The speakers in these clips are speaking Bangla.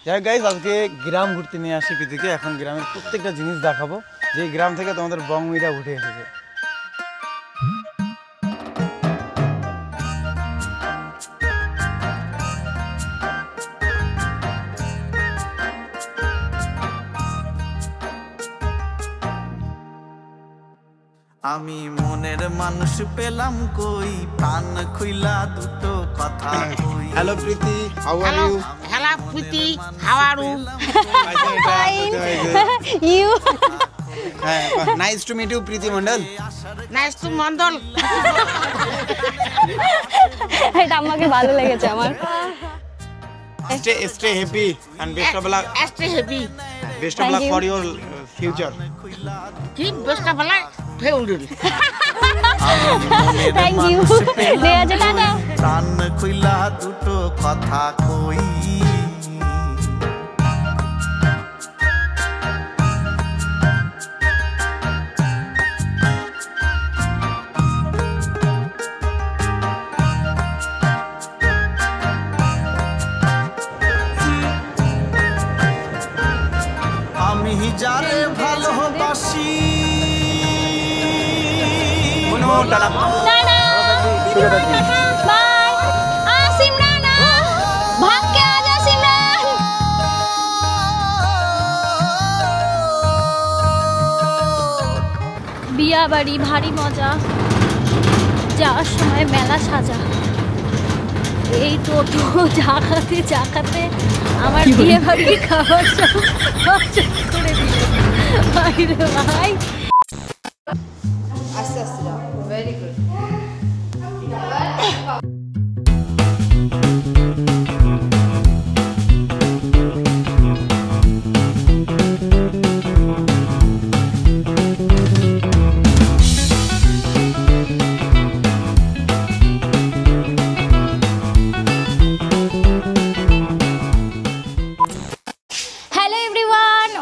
যাই গাইস, আজকে গ্রাম ঘুরতে নিয়ে আসি প্রীতিকে। এখন গ্রামের প্রত্যেকটা জিনিস দেখাবো, যে গ্রাম থেকে তোমাদের বংমিরা উঠে এসেছে। আমি মনের মানুষ পেলাম কই, প্রাণ খুইলা দুটো কথা কই। Hello Preity, how are you? Hello Preity, how are you? হ্যাঁ, nice to meet you Preity Mondal. Nice to Mondal. এটা আমাকে ভালো লেগেছে আমার। Stay happy and best of luck. Stay happy. Best of luck for your future. কি best of luck? ফেউডুল। Thank you. দেয়া যে টাটা। প্রাণ খুইলা দুটো কথা কই। আমি যারে ভালোবাসি টাটা। বাই। সিমরান ভাগ কে আজা সিমরান। বিয়া বাড়ি ভারী মজা, যাওয়ার সময় মেলা সাজা। এই টোটো জাকাতে আমার বিয়ে বাড়ির খাবার সব করে দিল। ভাই রে ভাই। আস্তে আস্তে যাও, very good.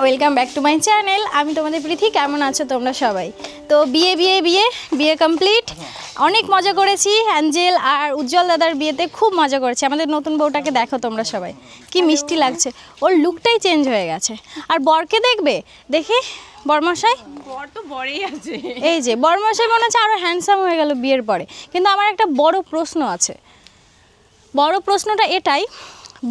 Welcome back to my channel. আমি তোমাদের প্রীতি। কেমন আছো তোমরা সবাই? তো বিয়ে কমপ্লিট। অনেক মজা করেছি। অ্যাঞ্জেল আর উজ্জ্বল দাদার বিয়েতে খুব মজা করেছি। আমাদের নতুন বউটাকে দেখো তোমরা সবাই, কি মিষ্টি লাগছে। ওর লুকটাই চেঞ্জ হয়ে গেছে। আর বরকে দেখবে, দেখে বরমশাই, বর তো বড়ই আছে। এই যে বরমশাই মনে হচ্ছে আরও হ্যান্ডসাম হয়ে গেল বিয়ের পরে। কিন্তু আমার একটা বড় প্রশ্ন আছে। বড় প্রশ্নটা এটাই,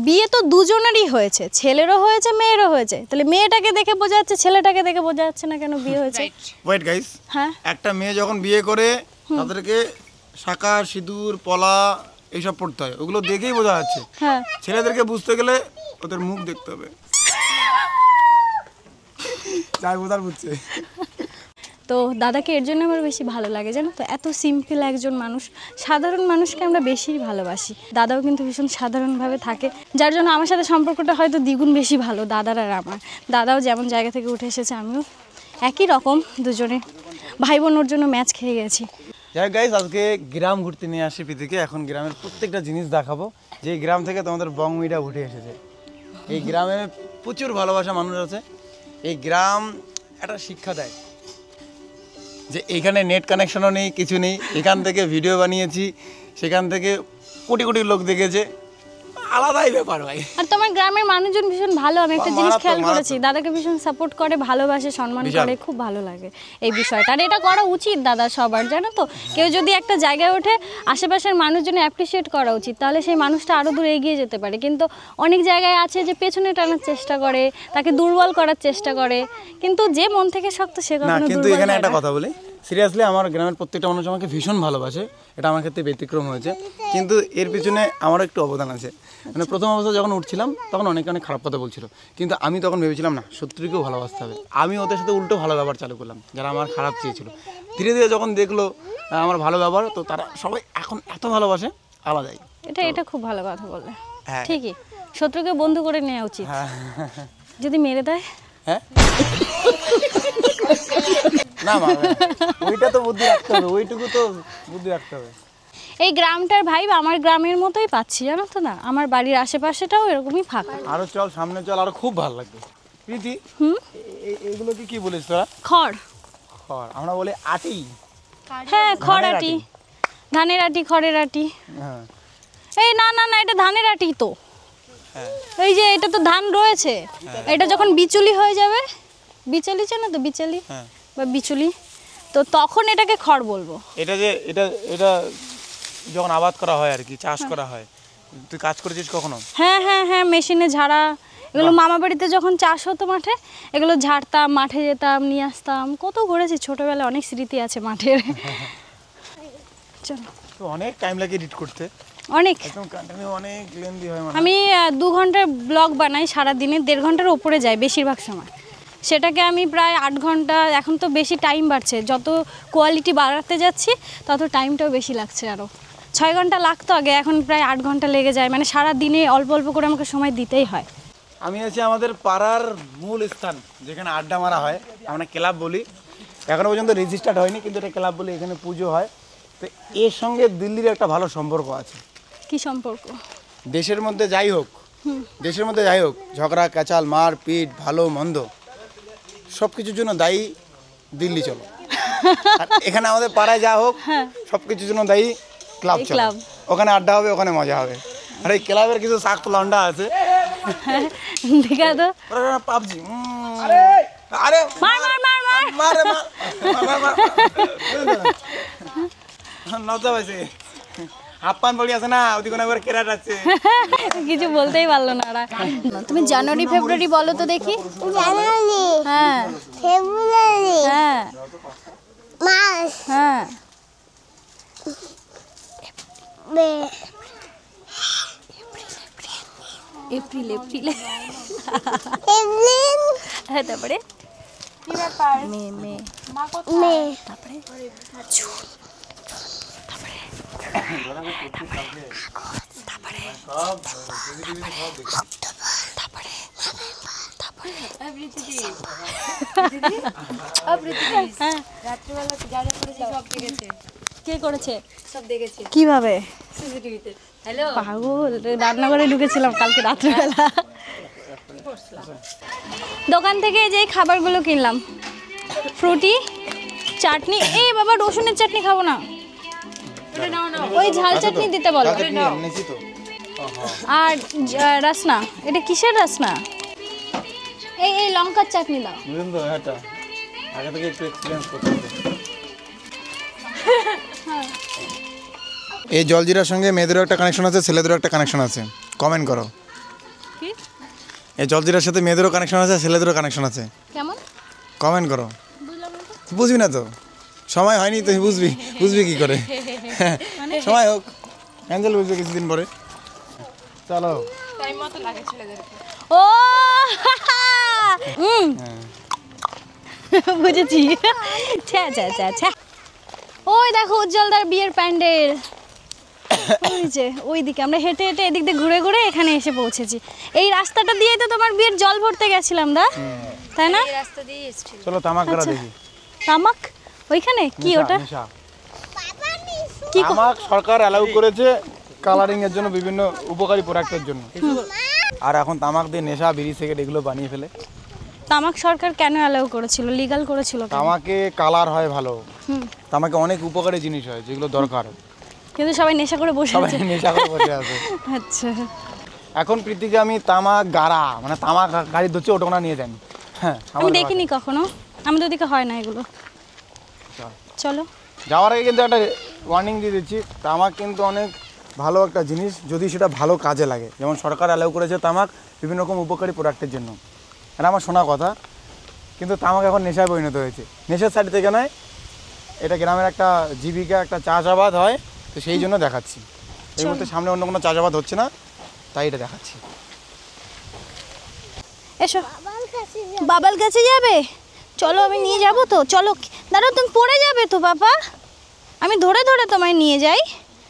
বিয়ে তো দুজনেরই হয়েছে, ছেলেরও হয়েছে মেয়েরও হয়েছে, তাহলে মেয়েটাকে দেখে বোঝা যাচ্ছে, ছেলেটাকে দেখে বোঝা যাচ্ছে না কেন বিয়ে হয়েছে? ওয়েট গাইস, হ্যাঁ, একটা মেয়ে যখন বিয়ে করে তাদেরকে শাঁখা সিঁদুর পলা এইসব পড়তে হয়, ওগুলো দেখেই বোঝা যাচ্ছে। হ্যাঁ, ছেলেদেরকে বুঝতে গেলে ওদের মুখ দেখতে হবে। যাই বোঝার বুঝছে। তো দাদাকে এর জন্য আমার বেশি ভালো লাগে, জানো তো। এত সিম্পল একজন মানুষ, সাধারণ মানুষকে আমরা বেশি ভালোবাসি। দাদাও কিন্তু ভীষণ সাধারণভাবে থাকে, যার জন্য আমার সাথে সম্পর্কটা হয়তো দ্বিগুণ বেশি ভালো দাদার আর আমার। দাদাও যেমন জায়গা থেকে উঠে এসেছে, আমিও একই রকম, দুজনে ভাই বোন ওর জন্য ম্যাচ খেয়ে গেছি। যাই গাইস, আজকে গ্রাম ঘুরতে নিয়ে আসি প্রীতিকে। এখন গ্রামের প্রত্যেকটা জিনিস দেখাবো, যে গ্রাম থেকে তোমাদের বংমিরা উঠে এসেছে। এই গ্রামে প্রচুর ভালোবাসা মানুষ আছে। এই গ্রাম একটা শিক্ষা দেয় যে এখানে নেট কানেকশনও নেই, কিছু নেই। এখান থেকে ভিডিও বানিয়েছি, সেখান থেকে কোটি কোটি লোক দেখেছে। আলাদাই ব্যাপার ভাই। আর তোমার গ্রামের মানুষজন ভীষণ ভালো। আমি একটা জিনিস খেয়াল করেছি, দাদাকে ভীষণ সাপোর্ট করে, ভালোবাসে, সম্মান করে, খুব ভালো লাগে এই বিষয়টা। আর এটা করা উচিত দাদা সবার, জানো তো। কেউ যদি একটা জায়গায় ওঠে, আশেপাশের মানুষজন অ্যাপ্রিসিয়েট করা উচিত, তাহলে সেই মানুষটা আরও দূর এগিয়ে যেতে পারে। কিন্তু অনেক জায়গায় আছে যে পেছনে টানার চেষ্টা করে, তাকে দুর্বল করার চেষ্টা করে। কিন্তু যে মন থেকে শক্ত সে কখনো দুর্বল হয় না। কিন্তু এখানে একটা কথা বলি, সিরিয়াসলি আমার গ্রামের প্রত্যেকটা মানুষ আমাকে ভীষণ ভালোবাসে। এটা আমার ক্ষেত্রে ব্যতিক্রম হয়েছে, কিন্তু এর পিছনে আমারও একটু অবদান আছে। মানে প্রথম অবস্থা যখন উঠছিলাম, তখন অনেকে অনেক খারাপ কথা বলছিল, কিন্তু আমি তখন ভেবেছিলাম না, শত্রুকেও ভালোবাসতে হবে। আমি ওদের সাথে উল্টো ভালো ব্যবহার চালু করলাম, যারা আমার খারাপ চেয়েছিল। ধীরে ধীরে যখন দেখলো আমার ভালো ব্যবহার, তো তারা সবাই এখন এত ভালোবাসে, আলাদাই। এটা খুব ভালো কথা বললে। ঠিকই, শত্রুকে বন্ধু করে নেওয়া উচিত। যদি মেরে দেয়, হ্যাঁ না ওইটা তো বুদ্ধি রাখতে হবে, ওইটুকু তো বুদ্ধি রাখতে হবে। এই গ্রামটার ভাইব আমার গ্রামের মতোই পাচ্ছি, জানো তো। না, আমার বাড়ির আশেপাশেটাও এরকমই ফাঁকা। আরো চল, সামনে চল, আরো খুব ভালো লাগবে। প্রীতি, এগুলো কি বলিস তোরা? খড়। খড় আমরা বলি আটি। হ্যাঁ, খড় আটি, ধানের আটি, খড়ের আটি। হ্যাঁ, এই না না না, এটা ধানের আটি তো। এই যে এটা তো ধান রয়েছে, এটা যখন বিচুলি হয়ে যাবে, বিচুলি চেনো তো, বিচুলি বা বিচুলি, তো তখন এটাকে খড় বলবো। এটা যে এটা যখন আবাদ করা হয় আর কি, চাষ করা হয়, তুই কাজ করেছিস কখনো? হ্যাঁ হ্যাঁ হ্যাঁ, মেশিনে ঝাড়া, এগুলো মামা বাড়িতে যখন চাষ হতো মাঠে, এগুলো ঝাড়তাম, মাঠে যেতাম, নিয়ে আসতাম, কত ঘুরেছি ছোটবেলায়, অনেক স্মৃতি আছে মাঠের। চলো, তো অনেক টাইম লাগে এডিট করতে, অনেক, একদম কন্টিনিউ, অনেক লেন্দি হয়। আমি 2 ঘন্টার ব্লগ বানাই সারাদিনে, 1.5 ঘন্টার উপরে যায় বেশিরভাগ সময়, সেটাকে আমি প্রায় 8 ঘন্টা, এখন তো বেশি টাইম বাড়ছে, যত কোয়ালিটি বাড়াতে যাচ্ছি তত টাইমটাও বেশি লাগছে, আরও 6 ঘন্টা লাগতো আগে, এখন প্রায় 8 ঘন্টা লেগে যায়, মানে সারা দিনে অল্প অল্প করে আমাকে সময় দিতেই হয়। আমি আছি আমাদের পাড়ার মূল স্থান, যেখানে আড্ডা মারা হয়, আমরা ক্লাব বলি, এখনো পর্যন্ত রেজিস্টার্ড হয়নি, কিন্তু এটা ক্লাব বলি, এখানে পুজো হয়। তো এর সঙ্গে দিল্লির একটা ভালো সম্পর্ক আছে। কি সম্পর্ক? দেশের মধ্যে যাই হোক, ঝগড়া কাচাল, মার পিট, ভালো মন্দ, সব কিছুর জন্য দায়ী দিল্লি চলো। আর এখানে আমাদের পাড়ায় যা হোক, সব কিছুর জন্য দায়ী ক্লাব চলো। ওখানে আড্ডা হবে, ওখানে মজা হবে। আর এই ক্লাবের কিছু শাক লন্ডা আছে, দেখা তো পাবজি, আরে মার মার মার মার নজা পাইছে, হাপ্পান বড়ি আছে না, ওদিকে একবার কেরাট আছে। কিছু বলতেই পারলো না ওরা। তুমি জানুয়ারি ফেব্রুয়ারি বলো তো দেখি। জানুয়ারি, হ্যাঁ ফেব্রুয়ারি, হ্যাঁ মার্চ, হ্যাঁ, এপ্রিল এপ্রিল, এপ্রিল, হ্যাঁ, তারপরে কি ব্যাপার? মে মে, মা কোথায়? তারপরে জুন, তারপরে তারপরে তারপরে রাত্রিবেলা যা যা করেছি সব দেখেছে, কে করেছে? সব দেখেছে কিভাবে? সিসিটিভিতে। হ্যালো, পাগল, রান্নাঘরে ঢুকেছিলাম কালকে রাত্রিবেলা। দোকান থেকে যে খাবারগুলো কিনলাম, ফ্রুটি, চাটনি, এই বাবা রসুনের চাটনি খাবো না, ওই ঝাল চাটনি দিতে বলো, আর রাসনা, এটা কিসের রাসনা? এই এই লঙ্কার চাটনি দাও। বুঝলেন তো, এটা আগে থেকে একটু এক্সপিরিয়েন্স করতে হবে। এই জলজিরার সঙ্গে মেয়েদেরও একটা কানেকশন আছে, ছেলেদেরও একটা কানেকশন আছে, কমেন্ট করো। কি? এই জলজিরার সাথে মেয়েদেরও কানেকশন আছে, ছেলেদেরও কানেকশন আছে, কেমন? কমেন্ট করো। বুঝবি না তো, সময় হয়নি, তুই বুঝবি কি করে? সময় হোক, অ্যাঞ্জেল বুঝবে কিছুদিন পরে। চলো, টাইম মতো লাগে ছেলেদেরকে। ও বুঝেছি। ছ্যা ছ্যা ছ্যা ছ্যা, ওই দেখো উজ্জ্বলদার বিয়ের প্যান্ডেল, ওই যে ওইদিকে আমরা হেঁটে হেঁটে এদিক দিয়ে ঘুরে ঘুরে এখানে এসে পৌঁছেছি। এই রাস্তাটা দিয়েই তো তোমার বিয়ের জল ভরতে গেছিলাম, দা, তাই না? রাস্তা দিয়ে এসেছিল। চলো তামাক করা দেখি। তামাক ওইখানে কি ওটা? কি তামাক সরকার অ্যালাউ করেছে কালারিং এর জন্য, বিভিন্ন উপকারী প্রোডাক্টের জন্য। আর এখন তামাক দিয়ে নেশা, বিড়ি, সিগারেট এগুলো বানিয়ে ফেলে। তামাক সরকার কেন অ্যালাউ করেছিল, লিগ্যাল করেছিল কেন? তামাকে কালার হয় ভালো, তামাকে অনেক উপকারী জিনিস হয় যেগুলো দরকার, কিন্তু সবাই নেশা করে বসে সবাই আছে। নেশা করে বসে আছে। আচ্ছা, এখন প্রীতিকে আমি তামাক গাড়া, মানে তামাক গাড়ি ধরছি, ওটা ওনা নিয়ে যান। হ্যাঁ, আমি দেখিনি কখনো, আমাদের দিকে হয় না এগুলো। চলো, যাওয়ার আগে কিন্তু একটা ওয়ার্নিং দিয়ে দিচ্ছি, তামাক কিন্তু অনেক ভালো একটা জিনিস, যদি সেটা ভালো কাজে লাগে। যেমন সরকার অ্যালাউ করেছে তামাক বিভিন্ন রকম উপকারী প্রোডাক্টের জন্য, এটা আমার শোনা কথা। কিন্তু তামাক এখন নেশায় পরিণত হয়েছে, নেশার সাইড থেকে নয়, এটা গ্রামের একটা জীবিকা, একটা চাষাবাদ হয়, তো সেই জন্য দেখাচ্ছি। এই মুহূর্তে সামনে অন্য কোনো চাষাবাদ হচ্ছে না, তাই এটা দেখাচ্ছি। এসো, বাবার কাছে যাবে? চলো, আমি নিয়ে যাব তো, চলো। দাঁড়াও, তুমি পড়ে যাবে তো বাবা, আমি ধরে ধরে তোমায় নিয়ে যাই।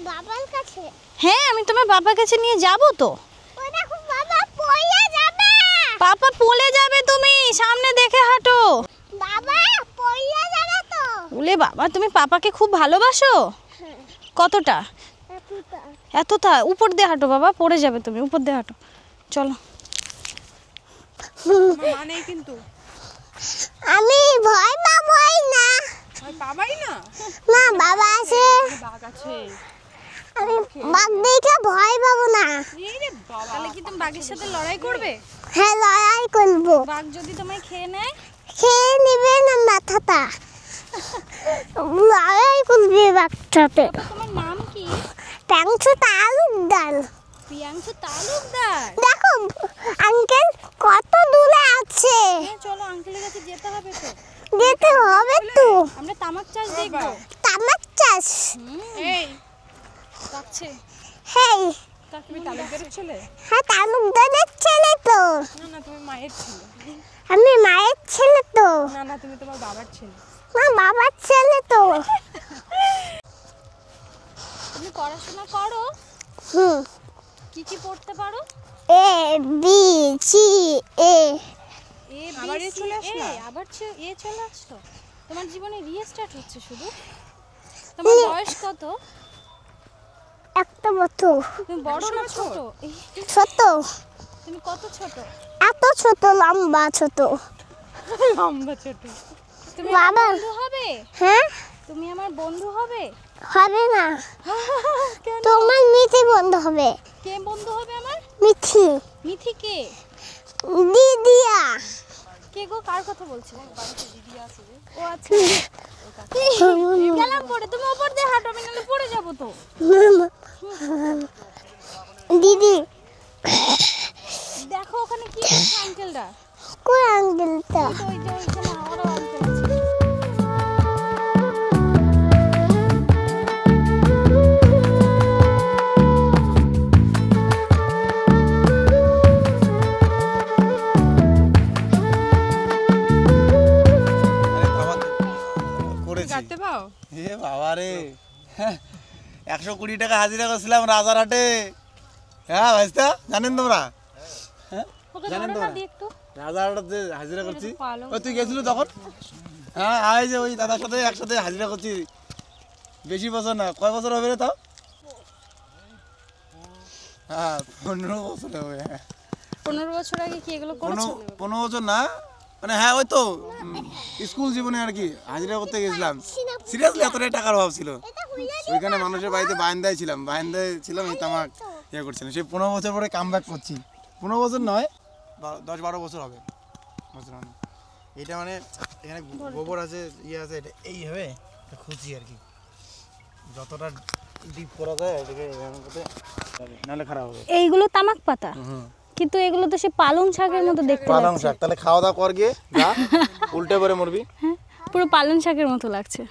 বাবার কাছে? হ্যাঁ, আমি তোমার বাবার কাছে নিয়ে যাব তো। ওই দেখো বাবা পড়ে যাবে। পাপা পড়ে যাবে, তুমি সামনে দেখে হাঁটো। বাবা পড়ে যাবে তো। বলে বাবা, তুমি পাপাকে খুব ভালোবাসো? কতটা? এতটা। এতটা? উপর দিয়ে হাঁটো বাবা, পড়ে যাবে তুমি, উপর দিয়ে হাঁটো, চলো। মানে কিন্তু আমি ভয় পাবই না। পাবাই না। না, বাবা আছে। বাঘ আছে। আমি বাঘ দেখে ভয় পাবো না। তাহলে কি তুমি বাঘের সাথে লড়াই করবে? হ্যাঁ, লড়াই করবো। বাঘ যদি তোমায় খেয়ে নেয়? খেয়ে নিবে না মাথাটা, লড়াই করবে বাঘটাতে। তোমার নাম কি? প্যাংশু তালুকদার। প্রিয়াংশু তালুকদার। দেখো আঙ্কেল কত দূরে আছে। হ্যাঁ, চলো আঙ্কেলের কাছে যেতে হবে তো। যেতে হবে তো। আমরা তামাক চাষ দেখবো। তামাক চাষ? এই কাছে হেই, তুমি তালুকদারের ছেলে? হ্যাঁ তালুকদারের ছেলে তো। না না, তুমি মায়ের ছেলে। আমি মায়ের ছেলে তো। না না, তুমি তোমার বাবার ছেলে। না, বাবার ছেলে তো। তুমি পড়াশোনা করো? হুম। কি কি পড়তে পারো? এ বি সি এ। এ আবার এ চলে আসলো? আবার এ চলে আসলো। তোমার জীবনে রিস্টার্ট হচ্ছে শুধু। তোমার বয়স কত? একটা বছর। তুমি বড় না ছোট? ছোট। তুমি কত ছোট? এত ছোট, লম্বা ছোট। লম্বা ছোট। তুমি বাবা। আমার বন্ধু হবে? হ্যাঁ, তুমি আমার বন্ধু হবে? হবে না। কেন? তোমার মিঠি বন্ধ হবে। কে বন্ধু হবে আমার? মিঠি। মিথি কে? দিদিয়া। কে গো, কার কথা বলছো? বাড়িতে দিদি আছে যে। ও আচ্ছা। গেলাম পড়ে, তুমি ওপর দিয়ে হাঁটো, আমি নাহলে পড়ে যাবো তো। দিদি। দেখো ওখানে কি করছে আঙ্কেলরা। কোন আঙ্কেলটা? ওই যে ওইখানে আরো আঙ্কেল আছে। আরে তামাক করেছি। গাতে পাও? এ বাবা রে, 120 টাকা হাজিরা করছিলাম রাজারহাটে। হ্যাঁ ভাইস্তা, জানেন তোমরা? হ্যাঁ ওকে জানেন ধরো তোমরা? না দিয়ে একটু। রাজারহাটে হাজিরা করছি। পালং। ওই তুই গেছিল তখন? হ্যাঁ, আয় যে ওই দাদার সাথে একসাথে হাজিরা করছি। বেশি বছর না, কয় বছর হবে রে তাও? হ্যাঁ 15 বছর হবে। হ্যাঁ 15 বছর আগে কি এগুলো করেছো? 15 বছর না, মানে হ্যাঁ ওই তো স্কুল জীবনে আর কি হাজিরা করতে গেছিলাম। সিরিয়াসলি এতটাই টাকার অভাব ছিল, ওইখানে মানুষের বাড়িতে বারান্দায় ছিলাম, এই তামাক ইয়ে করছিলাম। সেই 15 বছর পরে কাম ব্যাক করছি। 15 বছর নয়, 10-12 বছর হবে। বুঝলাম, এটা মানে এখানে গোবর আছে, ইয়ে আছে, এটা এইভাবে খুঁজি আর কি, যতটা ডিপ করা যায় এটাকে এরকম করতে, নাহলে খারাপ হবে। এইগুলো তামাক পাতা, কিন্তু এগুলো তো সে পালং শাকের মতো দেখতে পালং লাগছে। শাক, তাহলে খাওয়া দাওয়া কর গিয়ে যা, উল্টে পরে মরবি। হ্যাঁ, পুরো পালং শাকের মতো লাগছে।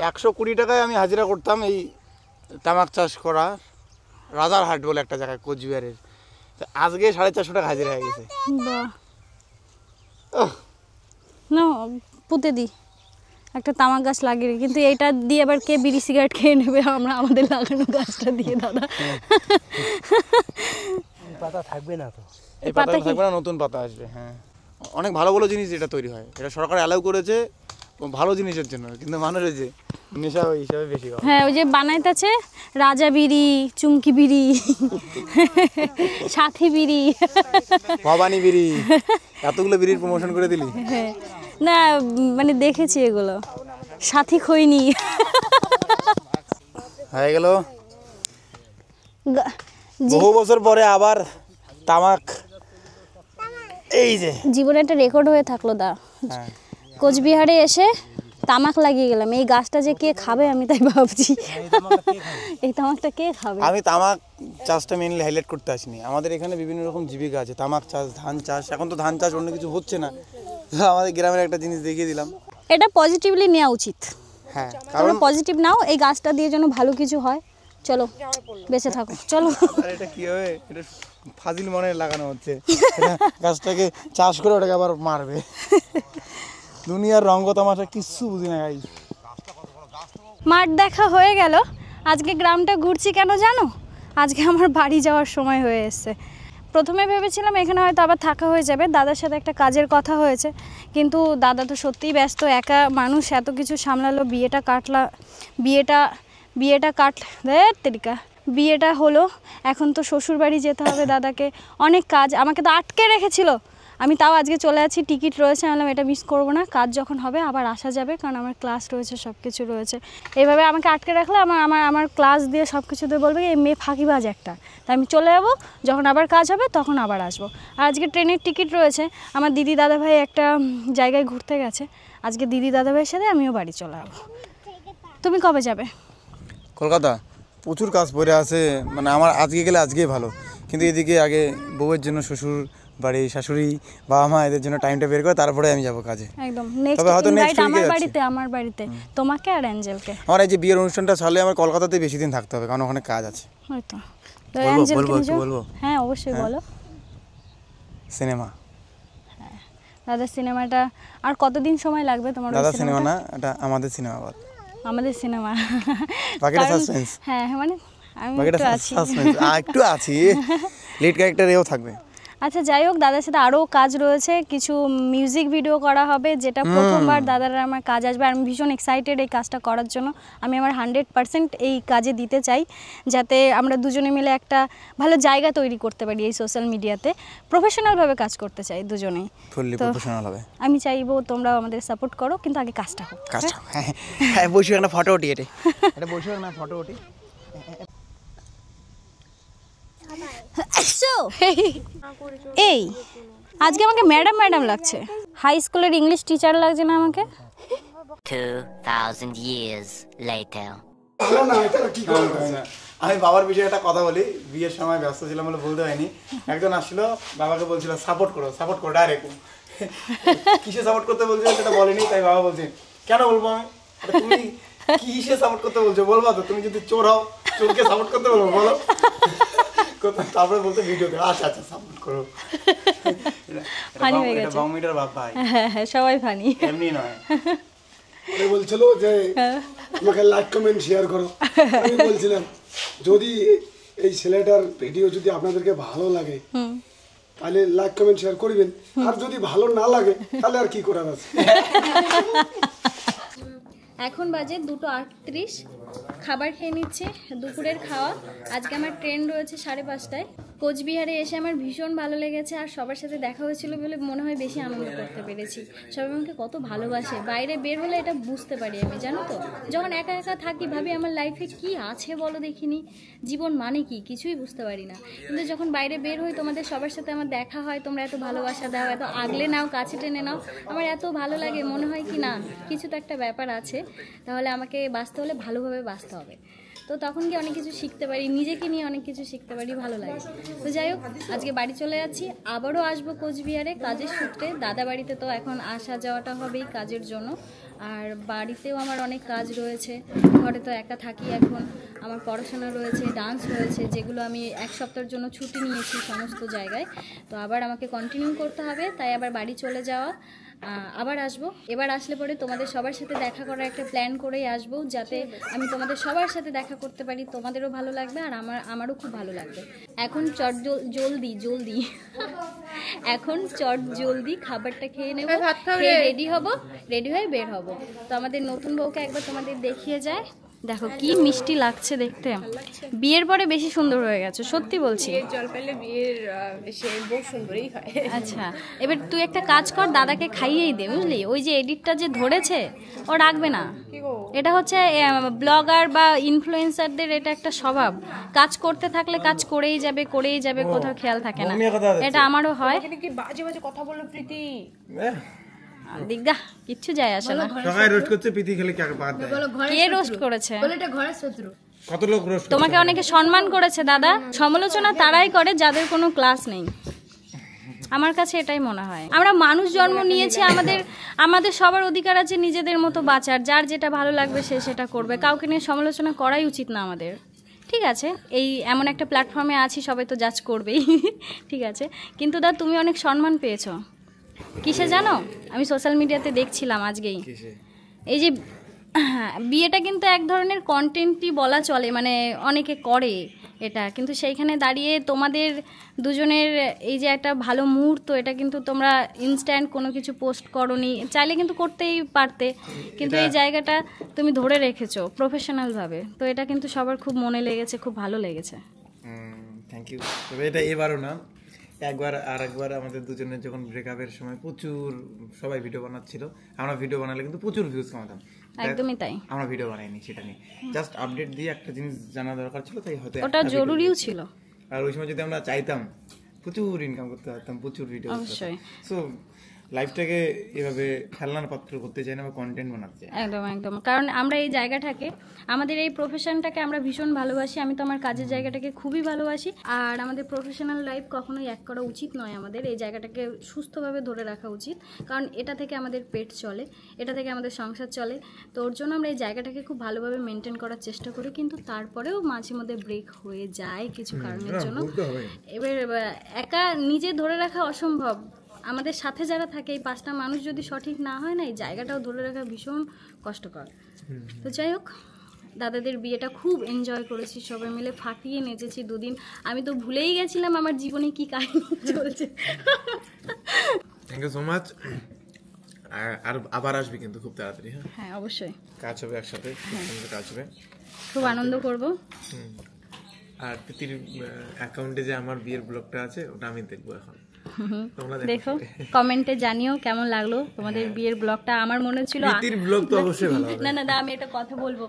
120 টাকায় আমি হাজিরা করতাম এই তামাক চাষ করা, রাজারহাট বলে একটা জায়গায়, কোচবিহারের। তো আজকে 450 টাকা হাজিরা হয়ে গেছে। বাহ, ওহ, না পুঁতে দি একটা তামাক গাছ লাগিয়ে, কিন্তু এইটা দিয়ে আবার কে বিড়ি সিগারেট খেয়ে নেবে? আমরা আমাদের লাগানো গাছটা দিয়ে দাদা। পাতা থাকবে না তো। এই পাতা পাতা কি? থাকবে না, নতুন পাতা আসবে। হ্যাঁ, অনেক ভালো ভালো জিনিস এটা তৈরি হয়, এটা সরকার অ্যালাউ করেছে ভালো জিনিসের জন্য, কিন্তু মানুষের যে নেশা ওই হিসাবে বেশি হয়। হ্যাঁ, ওই যে বানাইতেছে রাজা বিড়ি, চুমকি বিড়ি, সাথী বিড়ি। ভবানী বিড়ি, এতগুলো বিড়ির প্রমোশন করে দিলি। হ্যাঁ, না মানে দেখেছি এগুলো, সাথী খৈনি। হয়ে গেল গা- বহু বছর পরে আবার তামাক, এই যে জীবনে একটা রেকর্ড হয়ে থাকলো দা। হ্যাঁ, কোচবিহারে এসে তামাক লাগিয়ে গেলাম। এই গাছটা যে কে খাবে আমি তাই ভাবছি। এই তামাকটা কে খাবে? আমি তামাক চাষটা মেনলি হাইলাইট করতে আসিনি। আমাদের এখানে বিভিন্ন রকম জীবিকা আছে, তামাক চাষ, ধান চাষ। এখন তো ধান চাষ অন্য কিছু হচ্ছে না, তো আমাদের গ্রামের একটা জিনিস দেখিয়ে দিলাম। এটা পজিটিভলি নেওয়া উচিত। হ্যাঁ, তোমরা কারণ পজিটিভ নাও, এই গাছটা দিয়ে যেন ভালো কিছু হয়। চলো বেঁচে থাকো, চলো। আর এটা কি হবে, এটা ফাজিল মনে লাগানো হচ্ছে। এটা গাছটাকে চাষ করে ওটাকে আবার মারবে। দুনিয়ার রঙ্গ তামাশা কিচ্ছু বুঝি না গাই। মাঠ দেখা হয়ে গেল। আজকে গ্রামটা ঘুরছি কেন জানো? আজকে আমার বাড়ি যাওয়ার সময় হয়ে এসছে। প্রথমে ভেবেছিলাম এখানে হয়তো আবার থাকা হয়ে যাবে, দাদার সাথে একটা কাজের কথা হয়েছে, কিন্তু দাদা তো সত্যিই ব্যস্ত, একা মানুষ, এত কিছু সামলালো, বিয়েটা হলো, এখন তো শ্বশুর বাড়ি যেতে হবে দাদাকে, অনেক কাজ, আমাকে তো আটকে রেখেছিল। আমি তাও আজকে চলে আছি, টিকিট রয়েছে, আমি বললাম এটা মিস করবো না, কাজ যখন হবে আবার আসা যাবে, কারণ আমার ক্লাস রয়েছে, সব কিছু রয়েছে। এইভাবে আমাকে আটকে রাখলে আমার ক্লাস দিয়ে সব কিছু দিয়ে বলবে এই মেয়ে ফাঁকিবাজ একটা, তাই আমি চলে যাবো, যখন আবার কাজ হবে তখন আবার আসবো। আর আজকে ট্রেনের টিকিট রয়েছে, আমার দিদি দাদাভাই একটা জায়গায় ঘুরতে গেছে, আজকে দিদি দাদাভাইয়ের সাথে আমিও বাড়ি চলে যাবো। তুমি কবে যাবে? কলকাতা প্রচুর কাজ পড়ে আছে, মানে আমার আজকে গেলে আজকেই ভালো, কিন্তু এদিকে আগে বউয়ের জন্য শ্বশুর বাড়ি, শাশুড়ি, বাবা মা এদের জন্য টাইমটা বের করে তারপরে আমি যাব কাজে। একদম নেক্সট ইনভাইট আমার বাড়িতে তোমাকে আর অ্যাঞ্জেলকে। আমার এই যে বিয়ের অনুষ্ঠানটা ছাড়লে আমার কলকাতাতে বেশি দিন থাকতে হবে, কারণ ওখানে কাজ আছে। হয়তো বলবো? হ্যাঁ অবশ্যই বলো। সিনেমা, দাদা সিনেমাটা আর কতদিন সময় লাগবে তোমার? দাদা সিনেমা না, এটা আমাদের সিনেমা। আমাদের সিনেমা, বাকিটা সাসপেন্স। হ্যাঁ মানে আমি একটু আছি, লিড ক্যারেক্টার এও থাকবে। আচ্ছা যাই হোক, দাদার সাথে আরও কাজ রয়েছে, কিছু মিউজিক ভিডিও করা হবে, যেটা প্রথমবার দাদার আমার কাজ আসবে। আর আমি ভীষণ এক্সাইটেড এই কাজটা করার জন্য, আমি আমার 100% এই কাজে দিতে চাই, যাতে আমরা দুজনে মিলে একটা ভালো জায়গা তৈরি করতে পারি এই সোশ্যাল মিডিয়াতে। প্রফেশনালভাবে কাজ করতে চাই দুজনেই, ফুললি প্রফেশনাল হবে। আমি চাইবো তোমরাও আমাদের সাপোর্ট করো, কিন্তু আগে কাজটা হোক। হ্যাঁ বসে একটা ফটো ওঠি, এটা বসে না ফটো ওঠি। এই আজকে আমাকে ম্যাডাম ম্যাডাম লাগছে, হাই স্কুলের ইংলিশ টিচার লাগছে না আমাকে? 2000 years later. আমি বাবার বিষয়ে একটা কথা বলি, বিয়ের সময় ব্যস্ত ছিলাম বলে বলতে হয়নি। একজন আসছিল, বাবাকে বলছিল সাপোর্ট করো ডাইরেক্ট। কিসে সাপোর্ট করতে বলছিল সেটা বলেনি, তাই বাবা বলছে কেন বলবো আমি, তুমি কিসে সাপোর্ট করতে বলছো বলবা তো, তুমি যদি চোর হও চোরকে সাপোর্ট করতে বলবো বলো। তারপরে বলতে ভিডিওতে আচ্ছা সাপোর্ট করো। ফানি হয়ে গেছে, বাংমিটার বাপ ভাই। হ্যাঁ সবাই ফানি, এমনি নয়। বলছিল যে তোমাকে লাইক কমেন্ট শেয়ার করো, আমি বলছিলাম যদি এই ছেলেটার ভিডিও যদি আপনাদেরকে ভালো লাগে তাহলে লাইক কমেন্ট শেয়ার করবেন, আর যদি ভালো না লাগে তাহলে আর কি করার আছে। এখন বাজে 2:38, খাবার খেয়ে নিচ্ছে, দুপুরের খাওয়া। আজকে আমার ট্রেন রয়েছে 5:30টায়। কোচবিহারে এসে আমার ভীষণ ভালো লেগেছে, আর সবার সাথে দেখা হয়েছিল বলে মনে হয় বেশি আনন্দ করতে পেরেছি। সবাই আমাকে কত ভালোবাসে, বাইরে বের হলে এটা বুঝতে পারি আমি, জানো তো। যখন একা একা থাকি ভাবি আমার লাইফে কি আছে বলো দেখিনি, জীবন মানে কি কিছুই বুঝতে পারি না। কিন্তু যখন বাইরে বের হই তোমাদের সবার সাথে আমার দেখা হয়, তোমরা এত ভালোবাসা দাও, এত আগলে নাও, কাছে টেনে নাও, আমার এত ভালো লাগে। মনে হয় কি না কিছু তো একটা ব্যাপার আছে, তাহলে আমাকে বাঁচতে হলে ভালোভাবে বাঁচতে হবে। তো তখন কি অনেক কিছু শিখতে পারি, নিজেকে নিয়ে অনেক কিছু শিখতে পারি, ভালো লাগে। তো যাই হোক, আজকে বাড়ি চলে যাচ্ছি, আবারও আসবো কোচবিহারে কাজের সূত্রে। দাদা বাড়িতে তো এখন আসা যাওয়াটা হবেই কাজের জন্য, আর বাড়িতেও আমার অনেক কাজ রয়েছে। ঘরে তো একা থাকি এখন, আমার পড়াশোনা রয়েছে, ডান্স রয়েছে, যেগুলো আমি 1 সপ্তাহের জন্য ছুটি নিয়েছি সমস্ত জায়গায়। তো আবার আমাকে কন্টিনিউ করতে হবে, তাই আবার বাড়ি চলে যাওয়া। আবার আসবো, এবার আসলে পরে তোমাদের সবার সাথে দেখা করার একটা প্ল্যান করেই আসবো, যাতে আমি তোমাদের সবার সাথে দেখা করতে পারি, তোমাদেরও ভালো লাগবে আর আমারও খুব ভালো লাগবে। এখন জলদি এখন জলদি খাবারটা খেয়ে নেবো, রেডি হয়ে বের হব। তো আমাদের নতুন বউকে একবার তোমাদের দেখিয়ে যায়, দেখো কি মিষ্টি লাগছে দেখতে, বিয়ের পরে বেশি সুন্দর হয়ে গেছে, সত্যি বলছি। জল পেলে বিয়ের বউ সুন্দরই হয়। আচ্ছা এবার তুই একটা কাজ কর, দাদাকে খাইয়েই দে বুঝলি, ওই যে এডিটটা যে ধরেছে ও রাখবে না, এটা হচ্ছে ব্লগার বা ইনফ্লুয়েন্সারদের এটা একটা স্বভাব, কাজ করতে থাকলে কাজ করেই যাবে, কোথাও খেয়াল থাকে না। এটা আমারও হয়। বাজে কথা বললো প্রীতি, দিগদা কিচ্ছু যায় আসে না। সবাই রোস্ট করছে, প্রীতি খেলে কে বাদ দেয়? কে রোস্ট করেছে? বলে এটা ঘরের শত্রু। কত লোক রোস্ট তোমাকে অনেকে সম্মান করেছে দাদা, সমালোচনা তারাই করে যাদের কোনো ক্লাস নেই, আমার কাছে এটাই মনে হয়। আমরা মানুষ জন্ম নিয়েছি, আমাদের সবার অধিকার আছে নিজেদের মতো বাঁচার, যার যেটা ভালো লাগবে সে সেটা করবে, কাউকে নিয়ে সমালোচনা করাই উচিত না আমাদের। ঠিক আছে, এই এমন একটা প্ল্যাটফর্মে আছি, সবাই তো জাজ করবেই, ঠিক আছে। কিন্তু দা তুমি অনেক সম্মান পেয়েছো, কিসে জানো? আমি সোশ্যাল মিডিয়াতে দেখছিলাম আজকেই, এই যে বিয়েটা কিন্তু এক ধরনের কন্টেন্টই বলা চলে, মানে অনেকে করে এটা, কিন্তু সেইখানে দাঁড়িয়ে তোমাদের দুজনের এই যে একটা ভালো মুহূর্ত, এটা কিন্তু তোমরা ইনস্ট্যান্ট কোনো কিছু পোস্ট করোনি, চাইলে কিন্তু করতেই পারতে, কিন্তু এই জায়গাটা তুমি ধরে রেখেছো প্রফেশনালভাবে, তো এটা কিন্তু সবার খুব মনে লেগেছে, খুব ভালো লেগেছে। Thank you. তবে এটা এবারও না, একবার আমাদের দুজনের যখন ব্রেকআপের সময় প্রচুর সবাই ভিডিও বানাচ্ছিল, আমরা ভিডিও বানালে কিন্তু প্রচুর ভিউজ কামাতাম। একদমই তাই। আমরা ভিডিও বানাইনি, সেটা নিয়ে জাস্ট আপডেট দিয়ে একটা জিনিস জানা দরকার ছিল, তাই হয়তো ওটা জরুরিও ছিল। আর ওই সময় যদি আমরা চাইতাম প্রচুর ইনকাম করতে পারতাম, প্রচুর ভিডিও অবশ্যই। সো লাইফটাকে এভাবে খেলনার পাত্র করতে চাই না বা কন্টেন্ট বানাতে চাই। একদম একদম, কারণ আমরা এই জায়গাটাকে, আমাদের এই প্রফেশনটাকে আমরা ভীষণ ভালোবাসি। আমি তো আমার কাজের জায়গাটাকে খুবই ভালোবাসি, আর আমাদের প্রফেশনাল লাইফ কখনোই এক করা উচিত নয়। আমাদের এই জায়গাটাকে সুস্থভাবে ধরে রাখা উচিত, কারণ এটা থেকে আমাদের পেট চলে, এটা থেকে আমাদের সংসার চলে। তো ওর জন্য আমরা এই জায়গাটাকে খুব ভালোভাবে মেনটেন করার চেষ্টা করি, কিন্তু তারপরেও মাঝে মধ্যে ব্রেক হয়ে যায় কিছু কারণের জন্য। এবার একা নিজে ধরে রাখা অসম্ভব, আমাদের সাথে যারা থাকে এই 5টা মানুষ যদি সঠিক না হয় না, এই জায়গাটাও ধরে রাখা ভীষণ কষ্টকর। তো যাই হোক, দাদাদের বিয়েটা খুব এনজয় করেছি, সবাই মিলে ফাটিয়ে নেচেছি 2 দিন। আমি তো ভুলেই গেছিলাম আমার জীবনে কি কাহিনী চলছে। Thank you so much. আর আবার আসবি কিন্তু খুব তাড়াতাড়ি। হ্যাঁ অবশ্যই কাজ হবে একসাথে, কাজ হবে, খুব আনন্দ করব। আর তিতির অ্যাকাউন্টে যে আমার বিয়ের ব্লগটা আছে ওটা আমি দেখবো এখন। দেখো, কমেন্টে জানিও কেমন লাগলো তোমাদের বিয়ের ব্লগটা। আমার মনে হচ্ছিল তিতির ব্লগ তো অবশ্যই ভালো হবে। না আমি একটা কথা বলবো,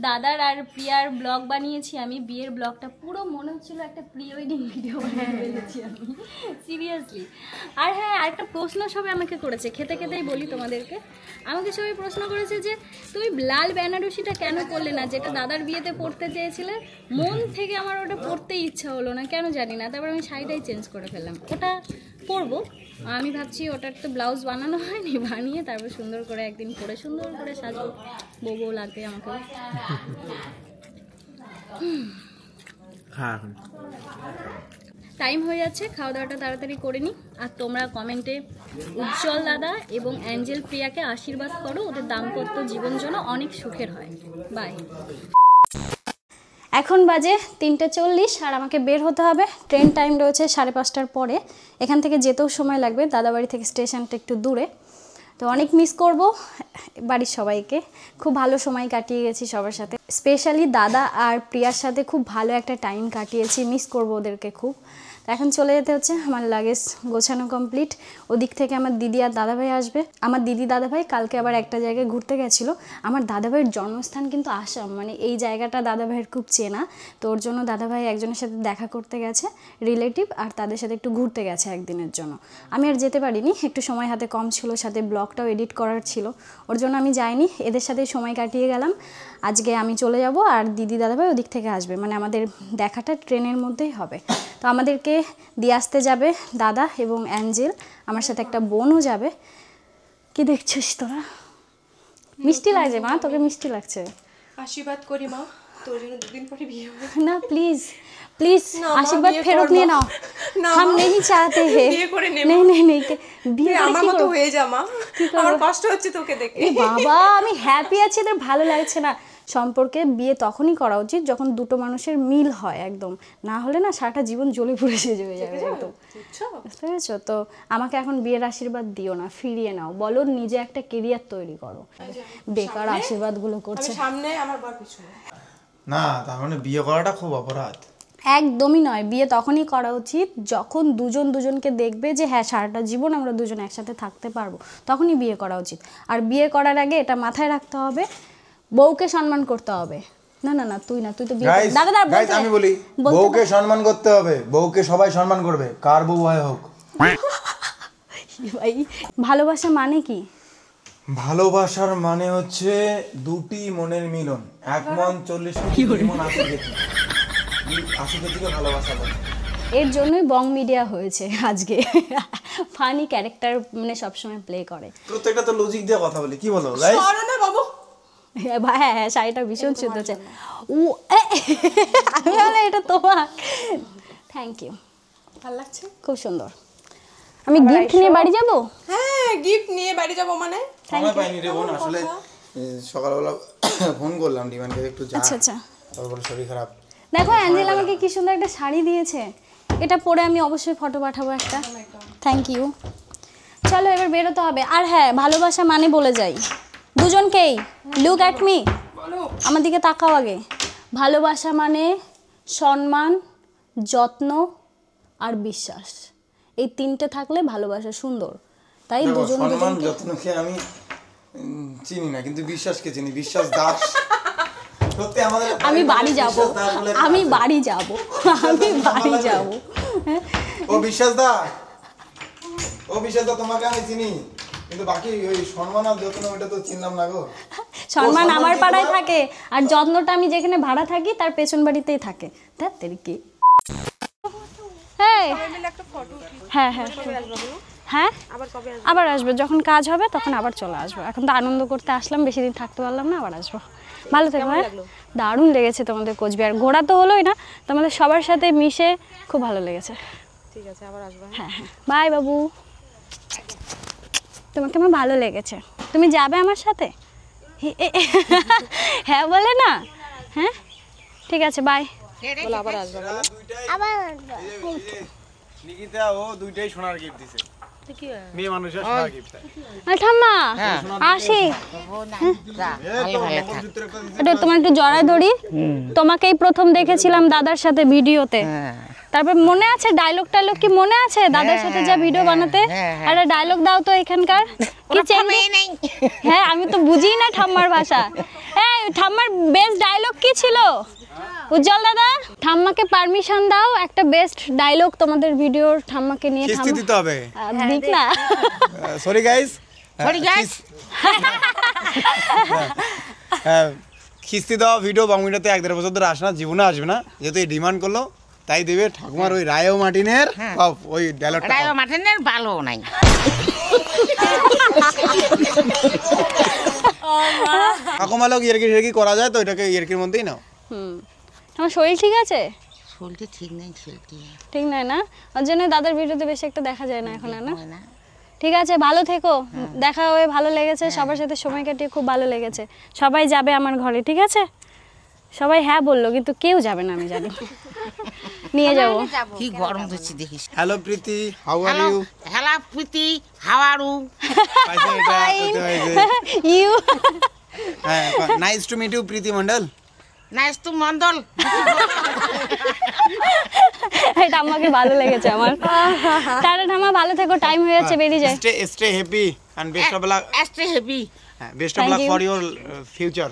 দাদার আর প্রিয়ার ব্লগ বানিয়েছি আমি, বিয়ের ব্লগটা পুরো মনে হচ্ছিল একটা প্রি ওয়েডিং ভিডিও বানিয়ে ফেলেছি আমি, সিরিয়াসলি। আর হ্যাঁ, আরেকটা প্রশ্ন সবাই আমাকে করেছে, খেতে খেতেই বলি তোমাদেরকে, আমাকে সবাই প্রশ্ন করেছে যে তুমি লাল বেনারসিটা কেন পরলে না, যেটা দাদার বিয়েতে পরতে চেয়েছিলে। মন থেকে আমার ওটা পরতেই ইচ্ছা হলো না, কেন জানি না। তারপর আমি শাড়িটাই চেঞ্জ করে ফেললাম, ওটা পরবো। আমি ভাবছি ওটার তো ব্লাউজ বানানো হয়নি, বানিয়ে তারপর সুন্দর করে একদিন পরে সুন্দর করে সাজবো, বউ লাগবে আমাকে। টাইম হয়ে যাচ্ছে, খাওয়া দাওয়াটা তাড়াতাড়ি করে নিই। আর তোমরা কমেন্টে উজ্জ্বল দাদা এবং অ্যাঞ্জেল প্রিয়াকে আশীর্বাদ করো, ওদের দাম্পত্য জীবন যেন অনেক সুখের হয়। বাই। এখন বাজে 3:40 আর আমাকে বের হতে হবে, ট্রেন টাইম রয়েছে 5:30টার পরে। এখান থেকে যেতেও সময় লাগবে, দাদাবাড়ি থেকে স্টেশনটা একটু দূরে। তো অনেক মিস করব বাড়ির সবাইকে, খুব ভালো সময় কাটিয়ে গেছি সবার সাথে, স্পেশালি দাদা আর প্রিয়ার সাথে খুব ভালো একটা টাইম কাটিয়েছি, মিস করব ওদেরকে খুব। এখন চলে যেতে হচ্ছে, আমার লাগেজ গোছানো কমপ্লিট। ওদিক থেকে আমার দিদি আর দাদাভাই আসবে। আমার দিদি দাদাভাই কালকে আবার একটা জায়গায় ঘুরতে গেছিলো। আমার দাদাভাইয়ের জন্মস্থান কিন্তু আসাম, মানে এই জায়গাটা দাদাভাইয়ের খুব চেনা। তো ওর জন্য দাদাভাই একজনের সাথে দেখা করতে গেছে, রিলেটিভ, আর তাদের সাথে একটু ঘুরতে গেছে একদিনের জন্য। আমি আর যেতে পারিনি, একটু সময় হাতে কম ছিল, সাথে ব্লগটাও এডিট করার ছিল, ওর জন্য আমি যাইনি। এদের সাথে সময় কাটিয়ে গেলাম। আজকে আমি চলে যাব আর দিদি দাদাভাই ওদিক থেকে আসবে, মানে আমাদের দেখাটা ট্রেনের মধ্যেই হবে। তো আমাদেরকে দিয়ে আসতে যাবে দাদা এবং অ্যাঞ্জেল, আমার সাথে একটা বোনও যাবে। কি দেখছিস তোরা? মিষ্টি লাগছে মা, তোকে মিষ্টি লাগছে? আশীর্বাদ করি মা, তোর জন্য 2 দিন পরে বিয়ে হবে। না প্লিজ প্লিজ, আশীর্বাদ ফেরত নিয়ে নাও। हम नहीं चाहते हैं, বিয়ে করে নে। नहीं বিয়ে আমার মতো হয়ে যা মা, আমার কষ্ট হচ্ছে তোকে দেখে। বাবা আমি হ্যাপি আছি, এদের ভালো লাগছে না। সম্পর্কে বিয়ে তখনই করা উচিত যখন দুটো মানুষের মিল হয় একদম, না হলে না সারাটা জীবন জ্বলে পুড়ে শেষ হয়ে যাবে একদম, বুঝতে পেরেছো? তো আমাকে এখন বিয়ের আশীর্বাদ দিও না, ফিরিয়ে নাও, বলো নিজে একটা কেরিয়ার তৈরি করো। বেকার আশীর্বাদগুলো করছে। সামনে আমার বর পিছনে। না, তার মানে বিয়ে করাটা খুব অপরাধ? একদমই নয়, বিয়ে তখনই করা উচিত যখন দুজন দুজনকে দেখবে যে হ্যাঁ সারাটা জীবন আমরা দুজন একসাথে থাকতে পারবো, তখনই বিয়ে করা উচিত। আর বিয়ে করার আগে এটা মাথায় রাখতে হবে, বউকে সম্মান করতে হবে। না না না, তুই না, তুই তো বিয়ে দাদা দাদা গাইস আমি বলি, বউকে সম্মান করতে হবে, বউকে সবাই সম্মান করবে, কার বউ হয় হোক। ভাই ভালোবাসা মানে কি? ভালোবাসার মানে হচ্ছে দুটি মনের মিলন, এক মন 40 কোটি, দুই মন 80 কোটি, 80 কোটিকে ভালোবাসা বলে। এর জন্যই বং মিডিয়া হয়েছে আজকে, ফানি ক্যারেক্টার মানে সবসময় প্লে করে। প্রত্যেকটা তো লজিক দিয়ে কথা বলি, কি বলো গাইস? না বাবু, হ্যাঁ হ্যাঁ, শাড়িটা ভীষণ সুন্দর আছে। ও আমি বলে এটা তোমার, থ্যাংক ইউ, ভালো লাগছে, খুব সুন্দর। আমি গিফট নিয়ে বাড়ি যাব? হ্যাঁ গিফট নিয়ে বাড়ি যাব মানে? সময় পাইনি রে বোন, আসলে সকালবেলা ফোন করলাম ডিমান্ডকে একটু যা। আচ্ছা আচ্ছা, তারপর শরীর খারাপ। দেখো অ্যাঞ্জেল আমাকে কি সুন্দর একটা শাড়ি দিয়েছে, এটা পরে আমি অবশ্যই ফটো পাঠাবো একটা। Thank you. চলো এবার বেরোতে হবে। আর হ্যাঁ, ভালোবাসা মানে বলে যাই দুজনকেই, লুক অ্যাট মি, আমার দিকে তাকাও আগে। ভালোবাসা মানে সম্মান, যত্ন আর বিশ্বাস, এই তিনটে থাকলে ভালোবাসা সুন্দর। তাই দেখো, দুজন সম্মান দুজনকে যত্নকে আমি চিনি না, কিন্তু বিশ্বাসকে চিনি। বিশ্বাস দাস সত্যি আমাদের আমি বাড়ি যাব, আমি বাড়ি যাব, আমি বাড়ি যাব। ও বিশ্বাস দা, ও বিশ্বাস দা তোমাকে আমি চিনি, কিন্তু বাকি ওই সম্মান আর যত্ন ওটা তো চিনলাম না গো। সম্মান আমার পাড়ায় থাকে, আর যত্নটা আমি যেখানে ভাড়া থাকি তার পেছন বাড়িতেই থাকে। ধ্যাৎ তেরিকি। হ্যাঁ হ্যাঁ হ্যাঁ হ্যাঁ আবার আসবো, যখন কাজ হবে তখন আবার চলে আসবো। এখন তো আনন্দ করতে আসলাম, বেশি দিন থাকতে পারলাম না, আবার আসবো। ভালো থেকো। হ্যাঁ, দারুণ লেগেছে তোমাদের কোচবিহার। ঘোরা তো হলোই না, তোমাদের সবার সাথে মিশে খুব ভালো লেগেছে। ঠিক আছে, আবার আসবো। হ্যাঁ হ্যাঁ, বাই বাবু। তোমাকে আমার ভালো লেগেছে, তুমি যাবে আমার সাথে? হ্যাঁ বলে না? হ্যাঁ ঠিক আছে, বাই। আবার আসবো। আবার নিকিতা ও দুইটাই সোনার গিফট দিছে, মেয়ে মানুষের সোনার গিফট। ঠাম্মা আসি, একটু তোমার একটু জড়ায় ধরি। তোমাকেই প্রথম দেখেছিলাম দাদার সাথে ভিডিওতে, তারপর মনে আছে ডায়লগ টাইলগ কি মনে আছে দাদার সাথে যা ভিডিও বানাতে? আরে ডায়লগ দাও তো এখানকার। কি চেনে নেই? হ্যাঁ আমি তো বুঝি না ঠাম্মার ভাষা। এই ঠাম্মার বেস্ট ডায়লগ কি ছিল? উজ্জ্বল দাদা, ঠাম্মাকে পারমিশন দাও, একটা বেস্ট ডায়লগ তোমাদের ভিডিওর ঠাম্মাকে নিয়ে। কিস্তি দিতে হবে, দিক না। সরি গাইস, সরি গাইস, কিস্তি দেওয়া ভিডিও বাংলাতে 1.5 বছর ধরে আসে না, জীবনে আসবে না, যেহেতু এই ডিমান্ড করলো তাই দেবে। ঠাকুমার ওই রায়ও মার্টিনের ওই ডায়লগটা, রায়ও মার্টিনের ভালো নাই। ঠাকুমা লোক ইয়ার্কি করা যায় তো, এটাকে ইয়ার্কির মধ্যেই নাও। আমার শরীর ঠিক আছে? শরীরটা ঠিক নেই, শরীরটা ঠিক নাই না, ওর জন্য দাদার ভিডিওতে বেশি একটা দেখা যায় না এখন। না ঠিক আছে, ভালো থেকো। দেখা হয়ে ভালো লেগেছে, সবার সাথে সময় কাটিয়ে খুব ভালো লেগেছে। সবাই যাবে আমার ঘরে, ঠিক আছে? সবাই হ্যাঁ বললো, কিন্তু কেউ যাবে না আমি জানি। নিয়ে যাবো। কি গরম হচ্ছে দেখিস। Hello Preity, how are you? Hello Preity, how are you? You nice to meet you Preity Mondal. Nice to Mondal. এটা আমাকে ভালো লেগেছে আমার। টাটা ঠাম্মা, ভালো থেকো, টাইম হয়ে যাচ্ছে, বেরিয়ে যায়। Stay happy and best of luck. Stay happy. Best of luck for your future.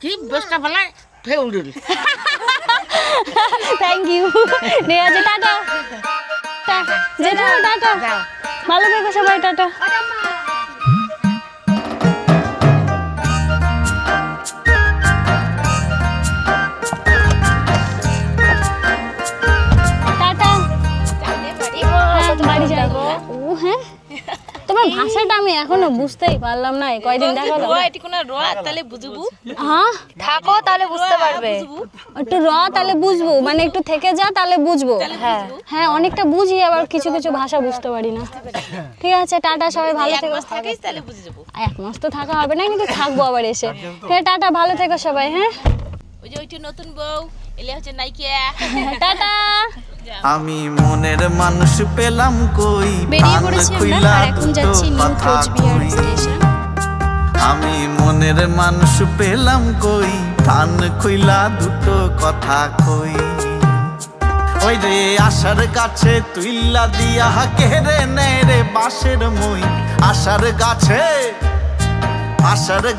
কি বেস্ট অফ লাক ফেউডুল। Thank you. নিয়ে আছে, টাটা। যেটা টাটা, ভালো থেকো সবাই, টাটা। বাড়ি যাবো। ও হ্যাঁ, তোমার ভাষাটা আমি এখনো বুঝতেই পারলাম না, কয়দিন দেখা হলো। তাহলে বুঝবো। হ্যাঁ থাকো তাহলে বুঝতে পারবে। একটু তাহলে বুঝবো, মানে একটু থেকে যা তাহলে বুঝবো। হ্যাঁ হ্যাঁ, অনেকটা বুঝি, আবার কিছু কিছু ভাষা বুঝতে পারি না। ঠিক আছে, টাটা, সবাই ভালো থেকো। থাকিস তাহলে বুঝে যাবো। 1 মাস তো থাকা হবে না, কিন্তু থাকবো আবার এসে। হ্যাঁ টাটা, ভালো থেকো সবাই। হ্যাঁ, ওই যে ওইটা নতুন বউ এলে হচ্ছে নাইকিয়া। টাটা। আমি মনের মানুষ পেলাম কই, বেরিয়ে পড়েছি আমরা, আর এখন যাচ্ছি নিউ কোচবিহার স্টেশন। আমি মনের মানুষ পেলাম কই, কান খুইলা দুটো কথা কই। ওই রে আশার গাছে তুইলা দিয়া কেড়ে নেয় রে বাঁশের মই। আশার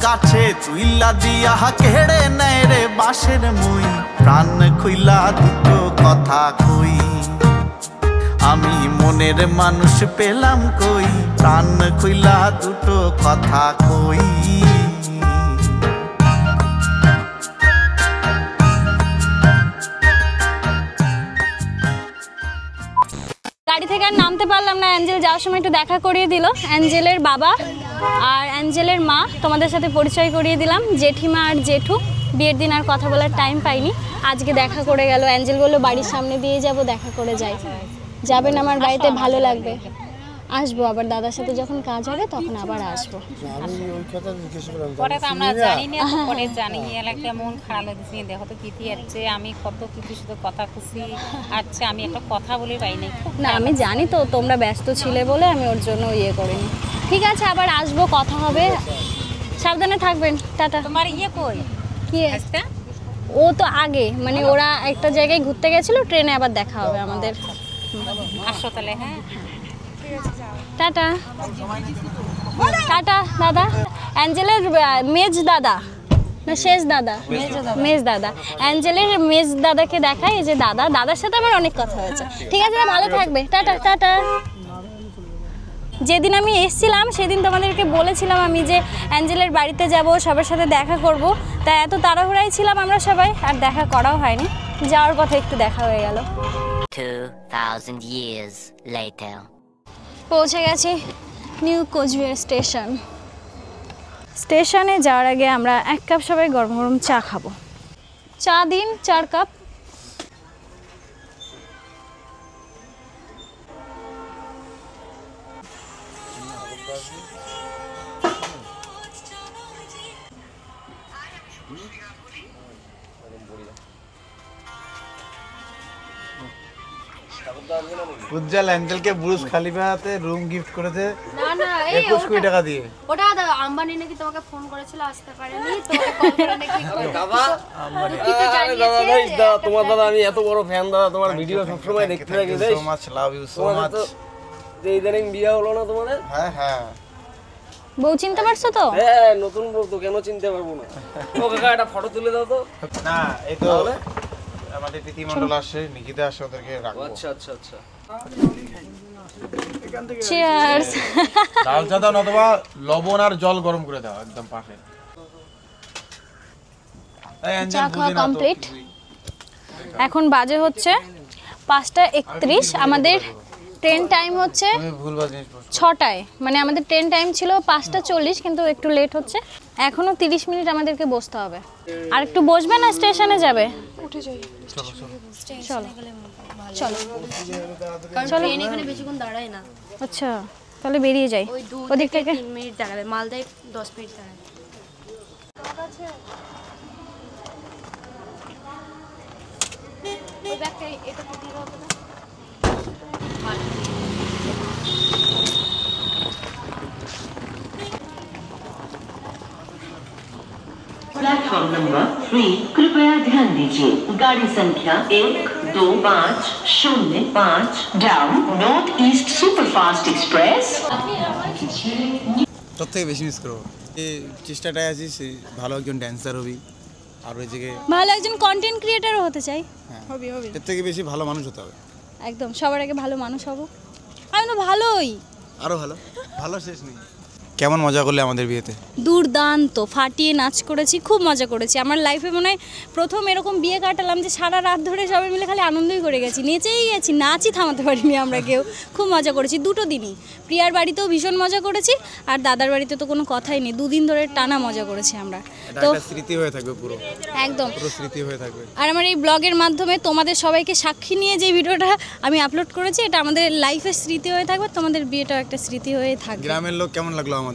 গাছে তুইলা দিয়া কেড়ে নেয় রে বাঁশের মই। প্রাণ খুইলা দুটো কথা কই, আমি মনের মানুষ পেলাম কই, প্রাণ খুইলা দুটো কথা কই। গাড়ি থেকে আর নামতে পারলাম না, অ্যাঞ্জেল যাওয়ার সময় একটু দেখা করিয়ে দিল। অ্যাঞ্জেলের বাবা আর অ্যাঞ্জেলের মা তোমাদের সাথে পরিচয় করিয়ে দিলাম, জেঠিমা আর জেঠু। বিয়ের দিন আর কথা বলার টাইম পাইনি, আজকে দেখা করে গেল। অ্যাঞ্জেল বললো বাড়ির সামনে দিয়ে যাব, দেখা করে যাই। যাবেন আমার বাড়িতে, ভালো লাগবে। আসবো আবার, দাদার সাথে যখন কাজ হবে তখন আবার আসবো। পরে তো আমরা জানি না, পরে জানি একটা মন খারাপ লাগছে। দেখো তো কীর্তি আসছে, আমি কত কীর্তির সাথে কথা খুশি আচ্ছা, আমি একটা কথা বলে পাই নাই। না আমি জানি তো তোমরা ব্যস্ত ছিলে বলে আমি ওর জন্য ইয়ে করিনি। ঠিক আছে, আবার আসবো, কথা হবে। সাবধানে থাকবেন, টাটা। তোমার ইয়ে কই? কি ও তো আগে, মানে ওরা একটা জায়গায় ঘুরতে গেছিল, ট্রেনে আবার দেখা হবে আমাদের। আসো তাহলে। হ্যাঁ টাটা টাটা দাদা। অ্যাঞ্জেলের মেজ দাদা না শেষ দাদা, মেজ দাদা। অ্যাঞ্জেলের মেজ দাদাকে দেখাই, এই যে দাদা, দাদার সাথে আমার অনেক কথা হয়েছে। ঠিক আছে, ভালো থাকবে, টাটা টাটা। যেদিন আমি এসেছিলাম সেদিন তোমাদেরকে বলেছিলাম আমি যে অ্যাঞ্জেলের বাড়িতে যাব, সবার সাথে দেখা করব, তাই এত তাড়াহুড়াই ছিলাম আমরা সবাই, আর দেখা করাও হয়নি। যাওয়ার পথে একটু দেখা হয়ে গেল। 2000 years later. পৌঁছে গেছি নিউ কোচবিহার স্টেশন। স্টেশনে যাওয়ার আগে আমরা 1 কাপ সবাই গরম গরম চা খাবো। চা দিন 4 কাপ। উজ্জ্বল অ্যাঞ্জেলকে বুর্জ খালিফাতে রুম গিফট করেছে না না, 21 কোটি টাকা দিয়ে। ওটা আম্বানি নাকি তোমাকে ফোন করেছিল, আসতে পারেনি, তোমাকে কল করে নাকি দাদা তোমার দাদা আমি এত বড় ফ্যান দাদা, তোমার ভিডিও সবসময় দেখতে থাকি। So much, love you so much. যে ইদানিং বিয়ে হলো না তোমাদের? হ্যাঁ হ্যাঁ, বউ চিনতে পারছো তো? হ্যাঁ নতুন বউ তো, কেন চিনতে পারবো না। ও কাকা একটা ফটো তুলে দাও তো। না এই তো আমাদের প্রীতিমণ্ডল আসে, নিকিতা আসে, ওদেরকে রাখবো। আচ্ছা আচ্ছা আচ্ছা, চিয়ার্স। ডাল চা দাও, অথবা লবণ আর জল গরম করে দাও একদম পাশে। চা খাওয়া কমপ্লিট। এখন বাজে হচ্ছে 5:31। আমাদের ট্রেন টাইম হচ্ছে ভুলভাল জিনিস বলছো। 6টায়, মানে আমাদের ট্রেন টাইম ছিল 5:40, কিন্তু একটু লেট হচ্ছে। এখনো 30 মিনিট আমাদেরকে বসতে হবে। আর একটু বসবে না, স্টেশনে যাবে? চলো চলো চলো। ট্রেন এখানে বেশিক্ষণ দাঁড়ায় না। আচ্ছা তাহলে বেরিয়ে যাই। ওই 2 ওদিক থেকে থেকে 3 মিনিট দাঁড়াবে, মালদায় 10 মিনিট দাঁড়াবে। ওই ব্যাগটা এটা দিয়ে দাও তো। प्लेटफॉर्म नंबर 3 कृपया ध्यान दीजिए, गाड़ी संख्या 125005 down north east superfast express. তোর থেকে বেশি মিস করবো। এই চেষ্টাটায় আছিস, ভালো একজন ড্যান্সার হবি, আর ওই জায়গায় ভালো একজন কন্টেন্ট ক্রিয়েটারও হতে চাই। হবি হবি, এর থেকে বেশি ভালো মানুষ হতে হবে। একদম, সবার আগে ভালো মানুষ হব। আমি তো ভালোই, আরো ভালো, ভালো শেষ নেই। কেমন মজা করলে আমাদের বিয়েতে? দুর্দান্ত, ফাটিয়ে নাচ করেছি, খুব মজা করেছি। আমার লাইফে মনে হয় প্রথম এরকম বিয়ে কাটালাম যে সারা রাত ধরে সবাই মিলে খালি আনন্দই করে গেছি, নেচেই গেছি, নাচই থামাতে পারিনি আমরা কেউ। খুব মজা করেছি 2টো দিনই। প্রিয়ার বাড়িতেও ভীষণ মজা করেছি, আর দাদার বাড়িতে তো কোনো কথাই নেই, 2 দিন ধরে টানা মজা করেছি আমরা। তো একটা স্মৃতি হয়ে থাকবে, পুরো একদম পুরো স্মৃতি হয়ে থাকবে। আর আমার এই ব্লগের মাধ্যমে তোমাদের সবাইকে সাক্ষী নিয়ে যে ভিডিওটা আমি আপলোড করেছি, এটা আমাদের লাইফের স্মৃতি হয়ে থাকবে, তোমাদের বিয়েটাও একটা স্মৃতি হয়ে থাকবে। গ্রামের লোক কেমন লাগলো আমাদের?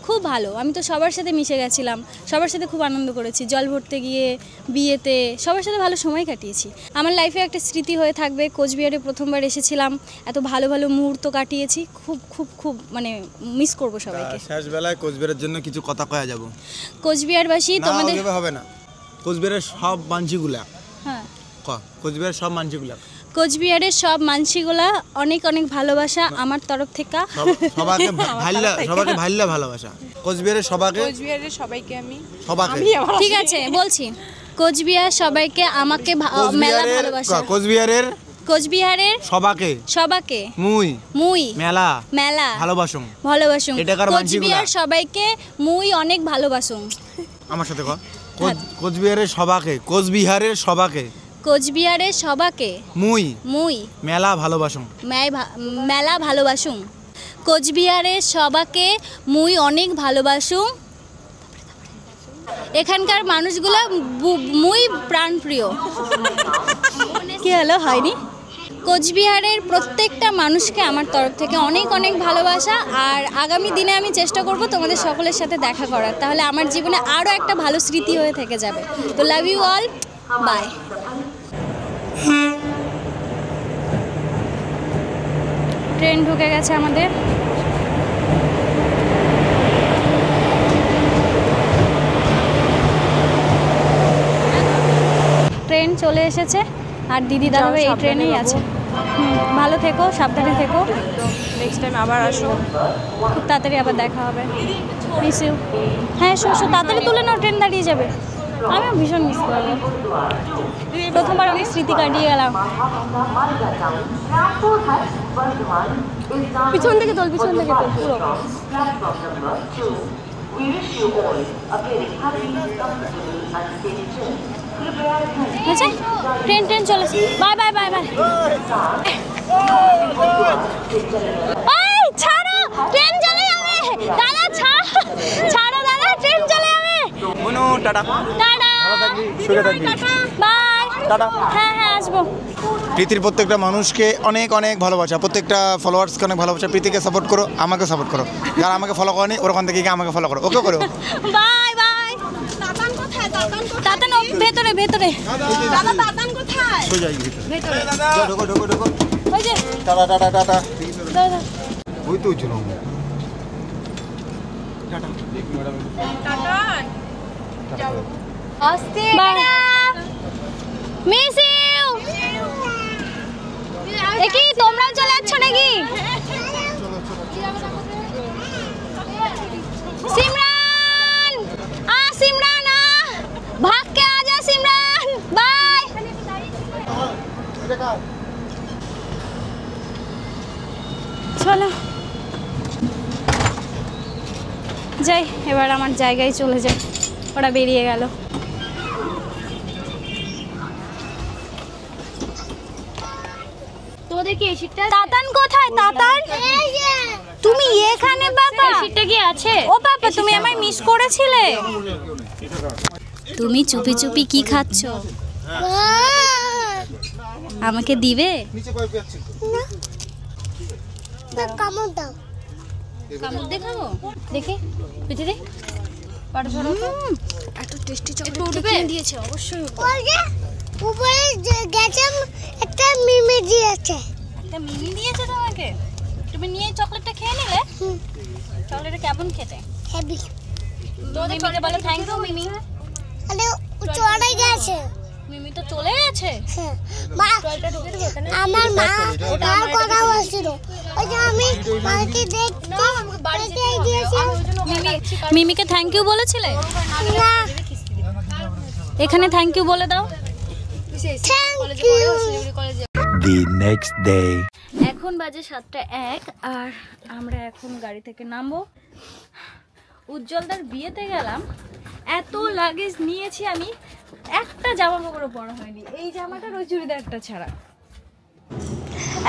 খুব ভালো, আমি তো সবার সাথে মিশে গেছিলাম, সবার সাথে খুব আনন্দ করেছি, জল ভরতে গিয়ে, বিয়েতে, সবার সাথে ভালো সময় কাটিয়েছি। আমার লাইফে একটা স্মৃতি হয়ে থাকবে। কোচবিহারে প্রথমবার এসেছিলাম, এত ভালো ভালো মুহূর্ত কাটিয়েছি, খুব খুব খুব মানে মিস করব সবাইকে। শেষ বেলায় কোচবিহারের জন্য কিছু কথা কয়া যাব। কোচবিহারবাসী তোমাদের হবে না, কোচবিহারের সব মানসিগুলা, হ্যাঁ কোচবিহারের সব মানসিগুলা, কোচবিহারের সব মানসিগুলা অনেক অনেক ভালোবাসা আমার তরফ থেকে। সবাইকে ভাল্লা ভালোবাসা। কোচবিহারের সবাইকে আমি সবাইকে, ঠিক আছে বলছি, কোচবিহার সবাইকে আমাকে মেলা ভালোবাসা। কোচবিহারের সবাইকে মুই মেলা ভালোবাসুম। কোচবিহার সবাইকে মুই অনেক ভালোবাসুম। আমার সাথে কোচবিহারের সবাইকে মুই মেলা ভালোবাসুম। কোচবিহারের সবাইকে মুই অনেক ভালোবাসুম। এখানকার মানুষগুলো মুই প্রাণপ্রিয়। কি হলো, হয়নি? কোচবিহারের প্রত্যেকটা মানুষকে আমার তরফ থেকে অনেক অনেক ভালোবাসা। আর আগামী দিনে আমি চেষ্টা করব তোমাদের সকলের সাথে দেখা করার, তাহলে আমার জীবনে আরও একটা ভালো স্মৃতি হয়ে থেকে যাবে। তো love you all, bye. Train ঢুকে গেছে আমাদের। ট্রেন চলে এসেছে, আর দিদি দাদা এই ট্রেনেই আছে। ভালো থেকো, সাবধানে থেকো, নেক্সট টাইম আবার আসো। খুব তাড়াতাড়ি আবার দেখা হবে। Miss you. হ্যাঁ এসো এসো, তাড়াতাড়ি তুলে নাও, ট্রেন দাঁড়িয়ে যাবে। আমিও ভীষণ মিস করবো, প্রথমবার অনেক স্মৃতি কাটিয়ে গেলাম। পিছন থেকে তোল, পিছন থেকে তোল পুরো। আচ্ছা ট্রেন ট্রেন চলেছে, বাই বাই বাই বাই। এই ছাড়ো, ট্রেন চলে যাবে দাদা, ছাড়ো দাদা, ট্রেন চলে যাবে। বনু টাটা টাটা, ভালো থাকবি, সুখে থাকবি, বাই টাটা। হ্যাঁ হ্যাঁ আসবো। প্রীতির প্রত্যেকটা মানুষকে অনেক অনেক ভালোবাসা, প্রত্যেকটা ফলোয়ার্সকে অনেক ভালোবাসা। প্রীতিকে সাপোর্ট করো, আমাকে সাপোর্ট করো, যারা আমাকে ফলো করেনি ওরখান থেকে গিয়ে আমাকে ফলো করো, ওকে করো। Bye bye. দাদান কোথায়? দাদান ভেতরে ভেতরে। দাদা দাদান কোথায়? সোজা ভিতরে ঢোকো ঢোকো ঢোকো। ওই যে টাটা টাটা টাটা। দাদা ওই তো চলো আস্তে মিস ইউ। দেখি তোমরাও চলে যাচ্ছ নাকি? सिमरन सिमरन भाग के आ जा सिमरन, बाय। চলো যাই, এবার আমার জায়গায় চলে যাই, ওরা বেরিয়ে গেল। তোদের কি এই সিটটা? তাতান কোথায়? তাতান তুমি এখানে? বাবা এই সিটটা কি আছে? ও বাবা তুমি আমায় মিস করেছিলে। তুমি চুপি চুপি কি খাচ্ছ? আমাকে দিবে? কামড় দাও। কামড় দেখাবো? দেখি পিঠে দে, পাটা সরো তো। এত টেস্টি চকলেট কে দিয়েছে? অবশ্যই ওই যে উপরে গেছে একটা মিমি দিয়েছে। একটা মিমি দিয়েছে তোমাকে? তুমি নিয়ে চকলেটটা খেয়ে নিলে? চকলেটটা কেমন খেতে? হেভি। মিমিকে বলো থ্যাংক ইউ মিমি। আরে চলে গেছে। মিমি তো চলে গেছে। হ্যাঁ মা, আমার মা তার কথা বলছিল, ওই যে আমি মাকে দেখতে দিয়েছি। মিমিকে থ্যাংক ইউ বলেছিলে? না, এখানে থ্যাংক ইউ বলে দাও। Thank you. The next day. এখন বাজে 7:01 আর আমরা এখন গাড়ি থেকে নামবো। উজ্জ্বলদার বিয়েতে গেলাম, এত লাগেজ নিয়েছি আমি, একটা জামা কাপড়ও পরা হয়নি, এই জামাটার ওই চুড়িদারটা ছাড়া।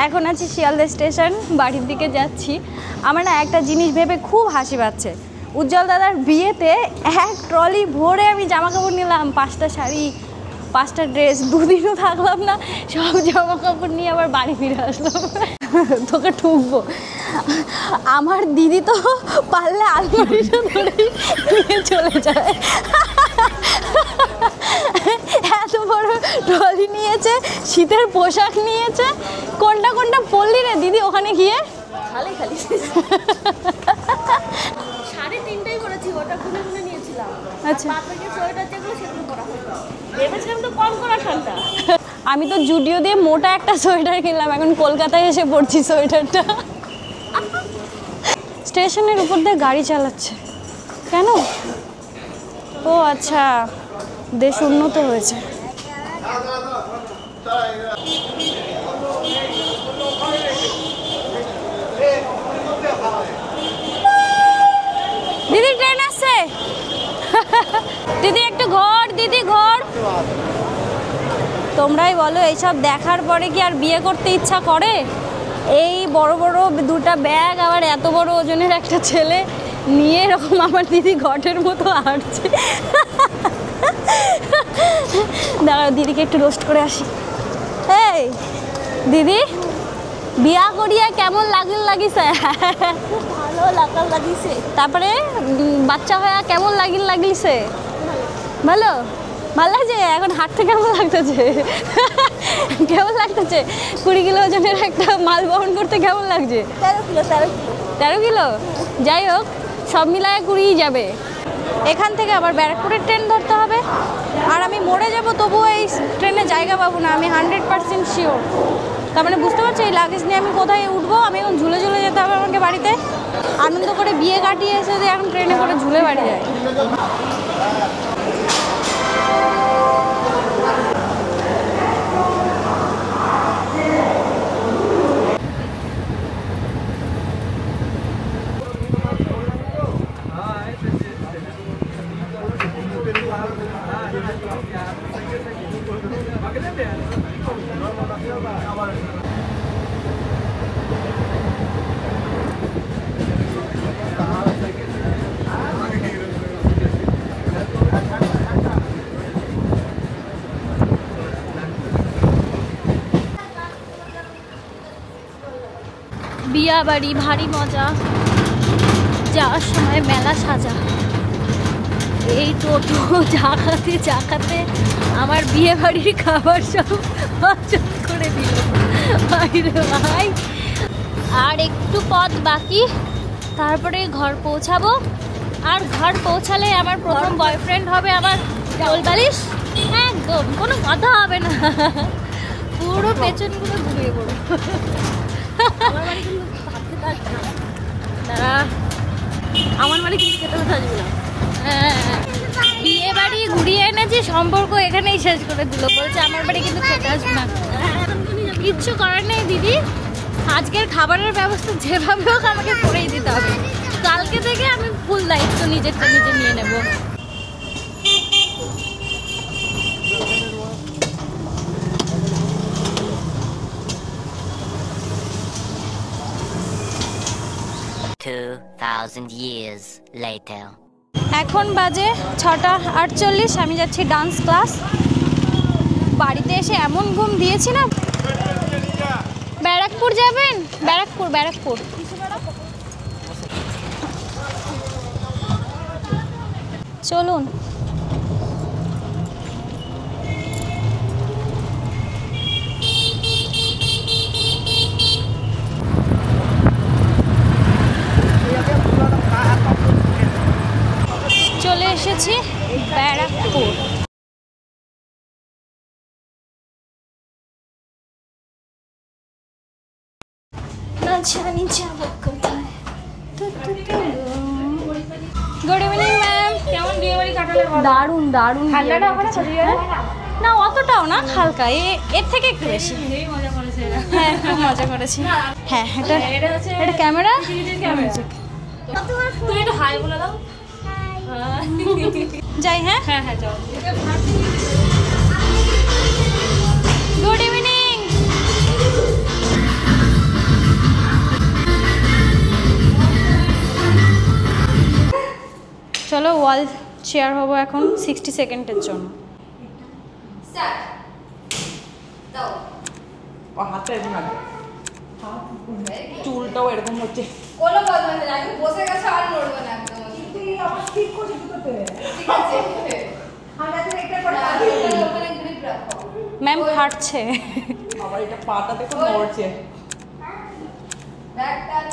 এখন আছি শিয়ালদা স্টেশন, বাড়ির দিকে যাচ্ছি। আমার না একটা জিনিস ভেবে খুব হাসি পাচ্ছে, উজ্জ্বল দাদার বিয়েতে এক ট্রলি ভরে আমি জামা কাপড় নিলাম, 5টা শাড়ি, 5টা ড্রেস, দুদিনও থাকলাম না, সব জামা কাপড় নিয়ে আবার বাড়ি ফিরে আসলাম। তোকে ঠুকবো, আমার দিদি তো পারলে আলমারিটা ধরেই নিয়ে চলে যায়। এত বড় ট্রলি নিয়েছে, শীতের পোশাক নিয়েছে, কোনটা কোনটা পরলি রে দিদি ওখানে গিয়ে? খালি খালি 3.5টাই করেছি, ওটা গুনে গুনে নিয়েছিলাম। আচ্ছা সোয়েটার যেগুলো সেগুলো করা হতো, ভেবেছিলাম তো কম করা ঠান্ডা। আমি তো জুডিও দিয়ে মোটা একটা সোয়েটার কিনলাম, এখন কলকাতায় এসে পড়ছি সোয়েটারটা। স্টেশনের উপর দিয়ে গাড়ি চালাচ্ছে কেন? ও আচ্ছা, দেশ উন্নত হয়েছে। দিদি ট্রেন আসছে। দিদি একটু ঘর, দিদি ঘর। তোমরাই বলো, এইসব দেখার পরে কি আর বিয়ে করতে ইচ্ছা করে? এই বড় বড় 2টা ব্যাগ, আবার এত বড় ওজনের একটা ছেলে নিয়ে এরকম আমার দিদি ঘটের মতো হাঁটছে। দাঁড়াও দিদিকে একটু রোস্ট করে আসি। এই দিদি, বিয়া করিয়া কেমন লাগিছে? ভালো লাগিছে। তারপরে বাচ্চা হয়ে কেমন লাগিছে? ভালো ভালো লাগছে। এখন হাঁটতে কেমন লাগতেছে? কেমন লাগতেছে? 20 কিলো ওজনের একটা মাল বহন করতে কেমন লাগছে? 13 কিলো। যাই হোক, সব মিলায় 20 যাবে। এখান থেকে আবার ব্যারাকপুরের ট্রেন ধরতে হবে, আর আমি মরে যাব তবুও এই ট্রেনে জায়গা পাবো না, আমি 100% শিওর। তার মানে বুঝতে পারছো এই লাগেজ নিয়ে আমি কোথায় উঠবো? আমি এখন ঝুলে ঝুলে যেতে হবে আমাকে বাড়িতে। আনন্দ করে বিয়ে কাটিয়ে এসে যে এখন ট্রেনে করে ঝুলে বাড়ি যায়। বিয়া বাড়ি ভারী মজা, যাওয়ার সময় মেলা সাজা। এই টোটো চাকাতে আমার বিয়ে বাড়ির খাবার সব অচল করে দিল ভাই। আর একটু পথ বাকি, তারপরে ঘর পৌঁছাবো। আর ঘর পৌঁছালে আমার প্রথম বয়ফ্রেন্ড হবে আমার কোলবালিশ। একদম কোনো কথা হবে না, পুরো পেছনগুলো ঘুরিয়ে পড়ো। আমার বাড়ি কিন্তু খেতে কোথাও আসবে না। বিয়ে বাড়ি ঘুরিয়ে এনেছি, সম্পর্ক এখানেই শেষ করে দিল। বলছে আমার বাড়ি কিন্তু খেতে আসবে না। কিচ্ছু করার নেই দিদি, আজকের খাবারের ব্যবস্থা যেভাবে হোক আমাকে করেই দিতে হবে। কালকে থেকে আমি ফুল দায়িত্ব নিজেরটা নিজে নিয়ে নেব। years later. এখন বাজে 6:48, আমি যাচ্ছি ডান্স ক্লাস। বাড়িতে এসে এমন ঘুম দিয়েছি না। ব্যারাকপুর যাবেন? ব্যারাকপুর চলুন। চলে এসেছি ব্যারাকপুর। না জানি যাবো কোথায়। Good evening ma'am. কেমন বিয়ে বাড়ি কাটালে? দারুণ দারুণ। ঠান্ডাটা ওখানে না অতটাও না, হালকা, এর থেকে একটু বেশি। মজা করেছে। হ্যাঁ খুব মজা করেছি। হ্যাঁ এটা ক্যামেরা। তুমি একটু হাই বলে দাও। যাই। হ্যাঁ হ্যাঁ হ্যাঁ যাও। Good evening. চলো ওয়াল চেয়ার হবো এখন 60 সেকেন্ডের জন্য। চুলটাও এরকম হচ্ছে। কোনো কথা নেই, আমি বসে গেছে আর নড়বে না একদম। আবার ঠিক করছি দুটোতে। ঠিক আছে। আমরা তো একটা পরে ওখানে গ্রিপ রাখো। ম্যাম খাটছে। আবার এটা পাটা দেখো নড়ছে। ব্যাক টাচ,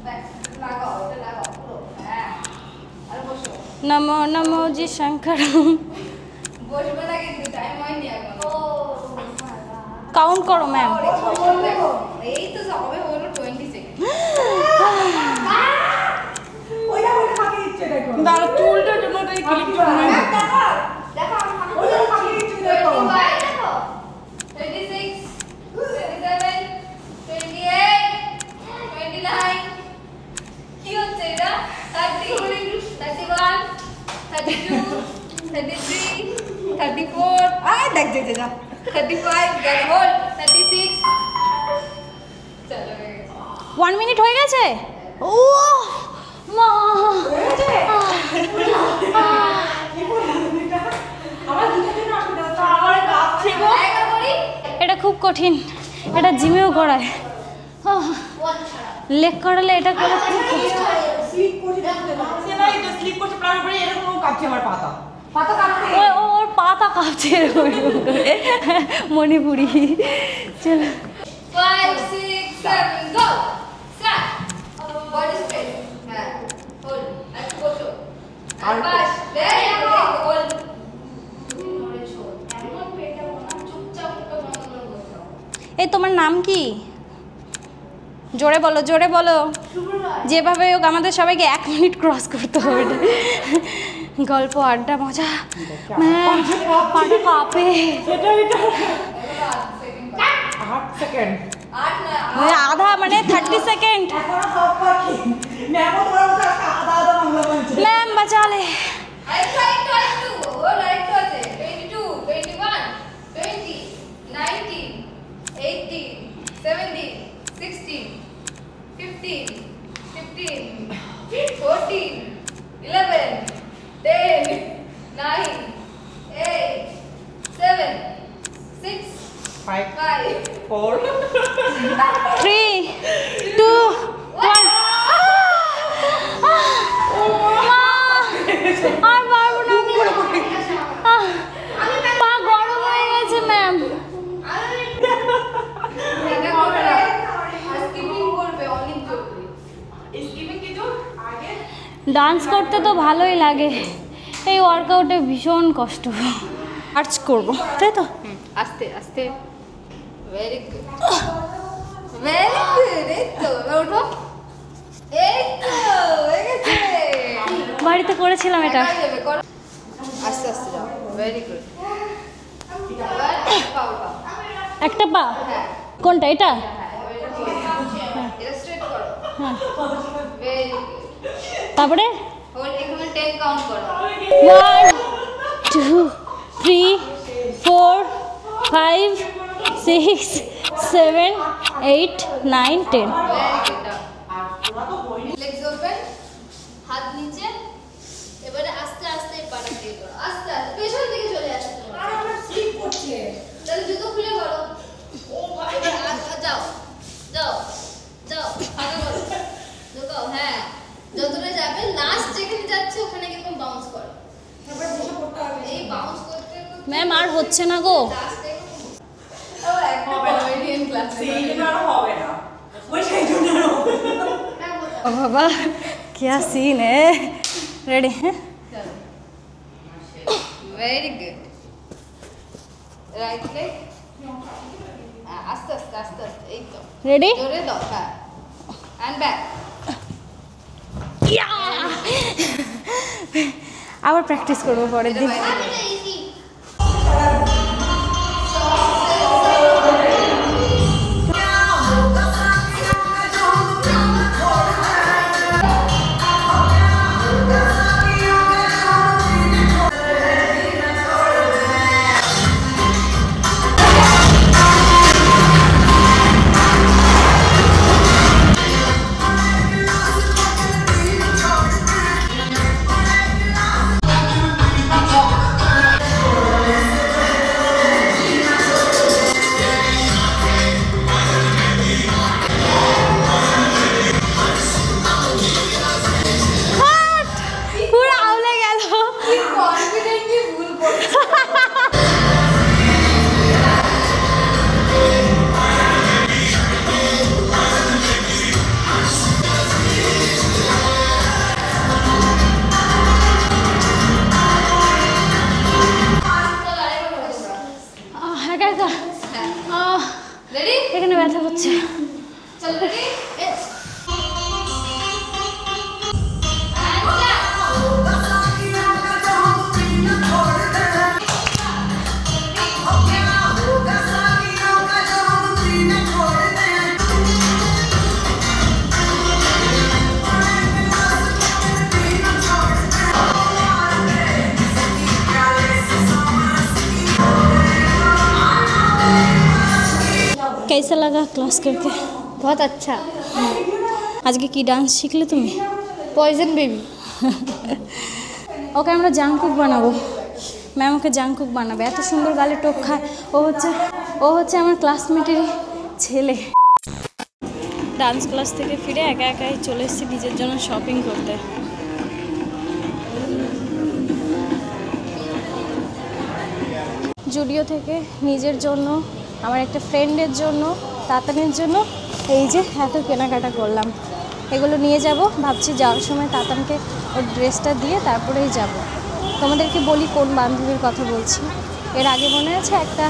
ব্যাক লাগাও, ওটা লাগাও পুরো। হ্যাঁ। আর বসো। নমো নমো জি শঙ্করম। বসবে না কিন্তু টাইম হয়নি এখন। ও কাউন্ট করো ম্যাম। দেখো এই তো হবে হলো 20 সেকেন্ড। ওইটা ফাঁকি দিচ্ছে দেখো। দাঁড়া চুলটার জন্য এই ক্লিপটা মনে হয়। দেখো আমি ওইটা ফাঁকি দিচ্ছে দেখো। 25 দেখো 26 27 28 29 কি হচ্ছে এটা 30 31 32 33 34 আয় দেখ দে যা 35 get hold 36 চলো 1 মিনিট হয়ে গেছে। ও মা এটা খুব কঠিন, এটা জিমেও করায়। লেগ করালে এটা করা খুব কষ্ট। ওর পাতা কাঁপছে মণিপুরি। চলো 5 6 7 go start body straight হ্যাঁ hold আর বসো আর বাস very good hold নড়ে ছোট এমন পেটটা না চুপচাপ মুখটা বন্ধ করে বসো। এই তোমার নাম কি? জোরে বলো, জোরে বলো। যেভাবে হোক আমাদের সবাইকে 1 মিনিট ক্রস করতে হবে। গল্প, আড্ডা, মজা। ম্যাম পাটা কাঁপে। আধা মানে 30 সেকেন্ড। ম্যাম বাঁচালে। ডান্স করতে তো ভালোই লাগে, এই ওয়ার্কআউটে ভীষণ কষ্ট। আর্চ করবো, তাই তো? আস্তে আস্তে। Very good, very good. এই তো ওঠো, এই তো হয়ে গেছে। বাড়িতে করেছিলাম এটা। আস্তে আস্তে যাও, ভেরি গুড। একটা পা? কোনটা, এটা? এটা স্ট্রেট করো। হ্যাঁ, ভেরি গুড। তারপরে এখানে 10 কাউন্ট করো। 1 2 3 4 5 6 7 8 9 10। লেগস ওপেন, হাত নিচে। এবারে আস্তে আস্তে পাটা দিয়ে করো, আস্তে আস্তে পেছন দিকে চলে আসছে। আর আমার স্লিপ করছে, তাহলে জুতো খুলে করো। ও ভাই, যাও যাও যাও, ফাঁকা করো, ঢোকাও। হ্যাঁ, যতটা যাবে লাস্ট যেখানে যাচ্ছে ওখানে একদম বাউন্স করো। তারপর বসে পড়তে হবে। এই বাউন্স করতে করতে ম্যাম আর হচ্ছে না গো। ও একটা কমেডিয়ান ক্লাস সেইটা আর হবে না, ওই সেইটা আর হবে না। ओ बाबा क्या सीन है। रेडी है? Very good. राइट लेग आस्ते आस्ते आस्ते आस्ते, এই তো रेडी? জোরে দাও। হ্যাঁ, এন্ড ব্যাক। আবার প্র্যাকটিস করব পরের দিন। এখানে ব্যথা হচ্ছে। চল রেডি, कैसा लगा क्लास करके? बहुत अच्छा। आज के की डांस শিখলে তুমি? Poison baby. ওকে আমরা জাংকুক বানাবো। ম্যাম ওকে জাংকুক বানাবে, এত সুন্দর গালে টোপ খায়। ও হচ্ছে আমার ক্লাসমেটেরই ছেলে। ডান্স ক্লাস থেকে ফিরে একা একাই চলে এসেছি নিজের জন্য শপিং করতে। জুডিও থেকে নিজের জন্য, আমার একটা ফ্রেন্ডের জন্য, তাতানের জন্য এই যে এত কেনাকাটা করলাম। এগুলো নিয়ে যাব, ভাবছি যাওয়ার সময় তাতানকে ওর ড্রেসটা দিয়ে তারপরেই যাব। তোমাদেরকে বলি কোন বান্ধবীর কথা বলছি। এর আগে মনে আছে একটা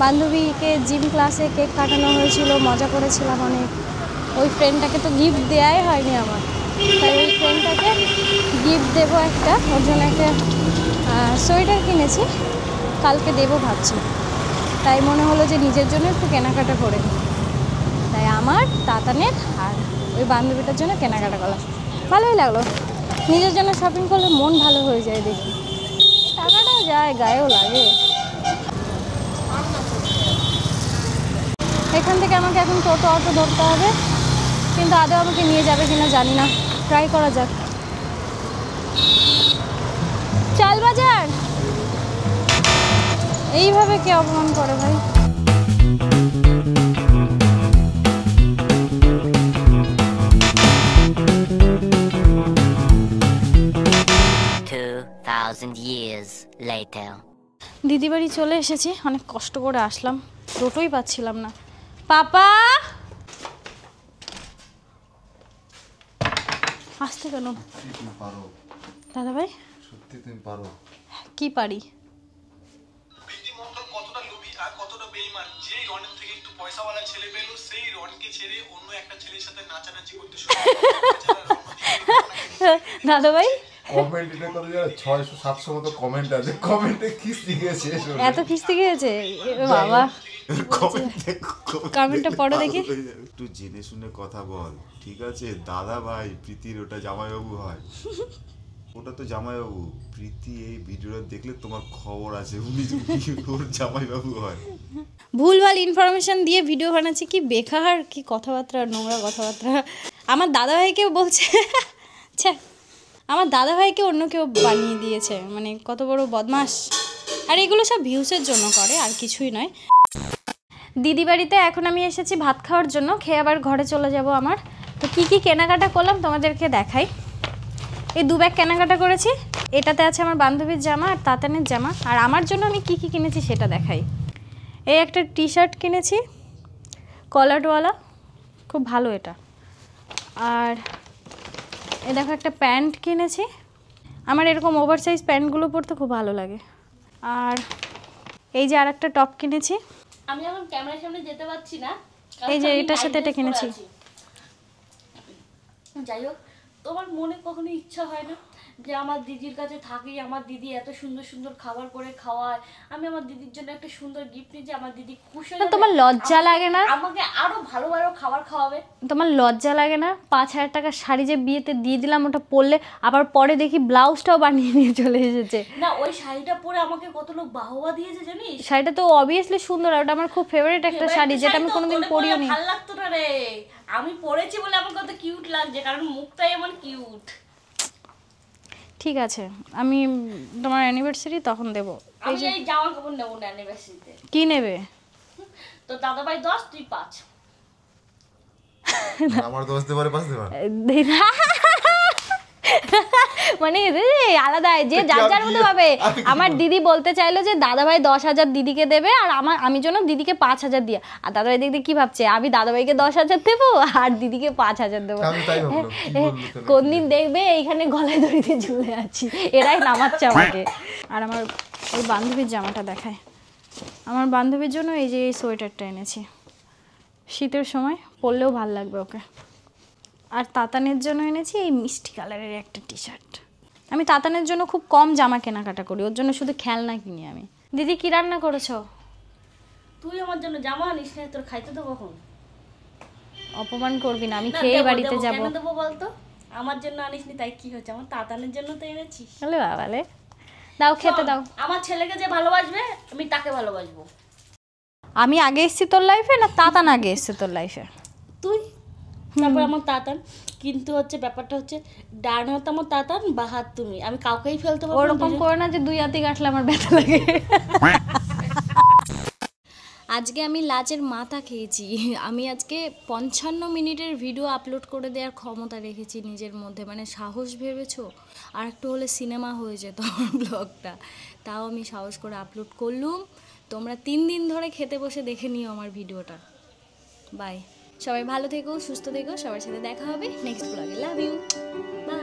বান্ধবীকে জিম ক্লাসে কেক কাটানো হয়েছিল, মজা করেছিলাম অনেক। ওই ফ্রেন্ডটাকে তো গিফট দেওয়াই হয়নি আমার, তাই ওই ফ্রেন্ডটাকে গিফট দেবো একটা। ওর জন্য একটা সোয়েটার কিনেছি, কালকে দেবো ভাবছি। তাই মনে হলো যে নিজের জন্য একটু কেনাকাটা করে নিই, তাই আমার তাতানের আর ওই বান্ধবীটার জন্য কেনাকাটা করলাম। ভালোই লাগলো, নিজের জন্য শপিং করলে মন ভালো হয়ে যায় দেখি, টাকাটাও যায়, গায়েও লাগে। এখান থেকে আমাকে এখন টোটো অটো ধরতে হবে, কিন্তু আদৌ আমাকে নিয়ে যাবে কিনা জানি না, ট্রাই করা যাক। চাল বাজার এইভাবে কে অপমান করে ভাই? years later. দিদি বাড়ি চলে এসেছি, অনেক কষ্ট করে আসলাম, টোটোই পাচ্ছিলাম না। পাপা আসতে কেন? দাদা ভাই সত্যি তুমি পারো? কি পারি? কতটা লোভী আর কতটা বেঈমান, যেই রনের থেকে একটু পয়সাওয়ালা ছেলে পেলো সেই রনকে ছেড়ে অন্য একটা ছেলের সাথে নাচানাচি করতে শুরু করে। দাদা ভাই কমেন্ট এটা কত জানো, 600-700 মতো কমেন্ট আছে, কমেন্টে খিস্তি গিয়েছে। এত খিস্তি গিয়েছে বাবা, কমেন্টটা পড়ো দেখি। একটু জেনে শুনে কথা বল, ঠিক আছে? দাদা ভাই প্রীতির ওটা জামাইবাবু হয়, ওটা তো জামাইবাবু। প্রীতি এই ভিডিওটা দেখলে তোমার খবর আছে, উনি ওর জামাইবাবু হয়। ভুলভাল ইনফরমেশন দিয়ে ভিডিও বানাচ্ছি, কি বেকার, কি কথাবার্তা, নোংরা কথাবার্তা। আমার দাদা ভাইকে বলছে আচ্ছা, আমার দাদা ভাইকে অন্য কেউ বানিয়ে দিয়েছে, মানে কত বড় বদমাস। আর এগুলো সব ভিউসের জন্য করে, আর কিছুই নয়। দিদি বাড়িতে এখন আমি এসেছি ভাত খাওয়ার জন্য, খেয়ে আবার ঘরে চলে যাব আমার। তো কি কি কেনাকাটা করলাম তোমাদেরকে দেখাই। এই 2 ব্যাগ কেনাকাটা করেছি, এটাতে আছে আমার বান্ধবীর জামা আর তাতানের জামা। আর আমার জন্য আমি কি কি কিনেছি সেটা দেখাই। এই একটা টি শার্ট কিনেছি কলারওয়ালা, খুব ভালো এটা। আর এই দেখো একটা প্যান্ট কিনেছি, আমার এরকম ওভারসাইজ প্যান্টগুলো পরতে খুব ভালো লাগে। আর এই যে আর একটা টপ কিনেছি, আমি এখন ক্যামেরার সামনে যেতে পারছি না, এই যে এটার সাথে এটা কিনেছি। যাই হোক, তোমার মনে কখনো ইচ্ছা হয় না যে আমার দিদির কাছে থাকি, আমার দিদি এত সুন্দর সুন্দর খাবার করে খাওয়ায়, আমি আমার দিদির জন্য একটা সুন্দর গিফট নিয়ে, আমার দিদি খুশি হয়ে তোমার লজ্জা লাগে না? আমাকে আরো ভালো ভালো খাবার খাওয়াবে। তোমার লজ্জা লাগে না? 5000 টাকার শাড়ি যে বিয়েতে দিয়ে দিলাম, ওটা পরলে আবার পরে দেখি ব্লাউজটাও বানিয়ে নিয়ে চলে এসেছে। না, ওই শাড়িটা পরে আমাকে কত লোক বাহবা দিয়েছে জানিস? শাড়িটা তো অবভিয়াসলি সুন্দর, ওটা আমার খুব ফেভারিট একটা শাড়ি, যেটা আমি কোনোদিন পরিও নি। ভালো লাগতো না রে, আমি পরেছি বলে আমার কত কিউট লাগছে, কারণ মুখটাই এমন কিউট। ঠিক আছে, আমি তোমার অ্যানিভার্সারি তখন দেবো। আমি এই জামা কাপড় নেবো না অ্যানিভার্সারিতে। কি নেবে? তো দাদা ভাই 10, তুই 5। আমার 10 দিয়ে পরে 5 দেবা? মানে আলাদা, যে যার যার মতো পাবে। আমার দিদি বলতে চাইলো যে দাদা ভাই 10,000 দিদিকে দেবে, আর আমি জন্য দিদিকে 5,000 দিয়ে। আর দাদা ভাই দেখতে কি ভাবছে, আমি দাদা ভাইকে 10,000 দেবো আর দিদিকে 5,000 দেবো। কোন দিন দেখবে এইখানে গলায় দড়ি দিয়ে ঝুলে আছি, এরাই নামাচ্ছে আমাকে। আর আমার ওই বান্ধবীর জামাটা দেখায়, আমার বান্ধবীর জন্য এই যে এই সোয়েটারটা এনেছি, শীতের সময় পরলেও ভালো লাগবে ওকে। আর তাতানের জন্য এনেছি এই মিষ্টি কালারের একটা টি শার্ট। আমি তাতানের জন্য খুব কম জামা কেনাকাটা করি, ওর জন্য শুধু খেলনা কিনি আমি। দিদি কি রান্না করেছো? তুই আমার জন্য জামা আনিস না, তোর খাইতে দেবো কখন? অপমান করবি না, আমি খেয়ে বাড়িতে যাবো। কেন দেবো বলতো? আমার জন্য আনিসনি তাই কি হচ্ছে, আমার তাতানের জন্য তো এনেছিস। বলে বাবালে, দাও খেতে দাও। আমার ছেলেকে যে ভালোবাসবে আমি তাকে ভালোবাসবো। আমি আগে এসেছি তোর লাইফে না তাতান আগে এসেছে তোর লাইফে? তুই, তারপর আমার তাতান। কিন্তু হচ্ছে ব্যাপারটা হচ্ছে ডান হাত আমার তাতান, বা হাত তুমি, আমি কাউকেই ফেলতে পারবো না। ওরকম করে না যে 2 হাতে কাটলে আমার ব্যথা লাগে। আজকে আমি লাচের মাথা খেয়েছি। আমি আজকে 55 মিনিটের ভিডিও আপলোড করে দেওয়ার ক্ষমতা রেখেছি নিজের মধ্যে, মানে সাহস ভেবেছো? আর একটু হলে সিনেমা হয়ে যেত আমার ব্লগটা, তাও আমি সাহস করে আপলোড করলুম। তোমরা 3 দিন ধরে খেতে বসে দেখে নিও আমার ভিডিওটা। বাই, সবাই ভালো থেকো, সুস্থ থেকো, সবার সাথে দেখা হবে নেক্সট ব্লগে। Love you, by.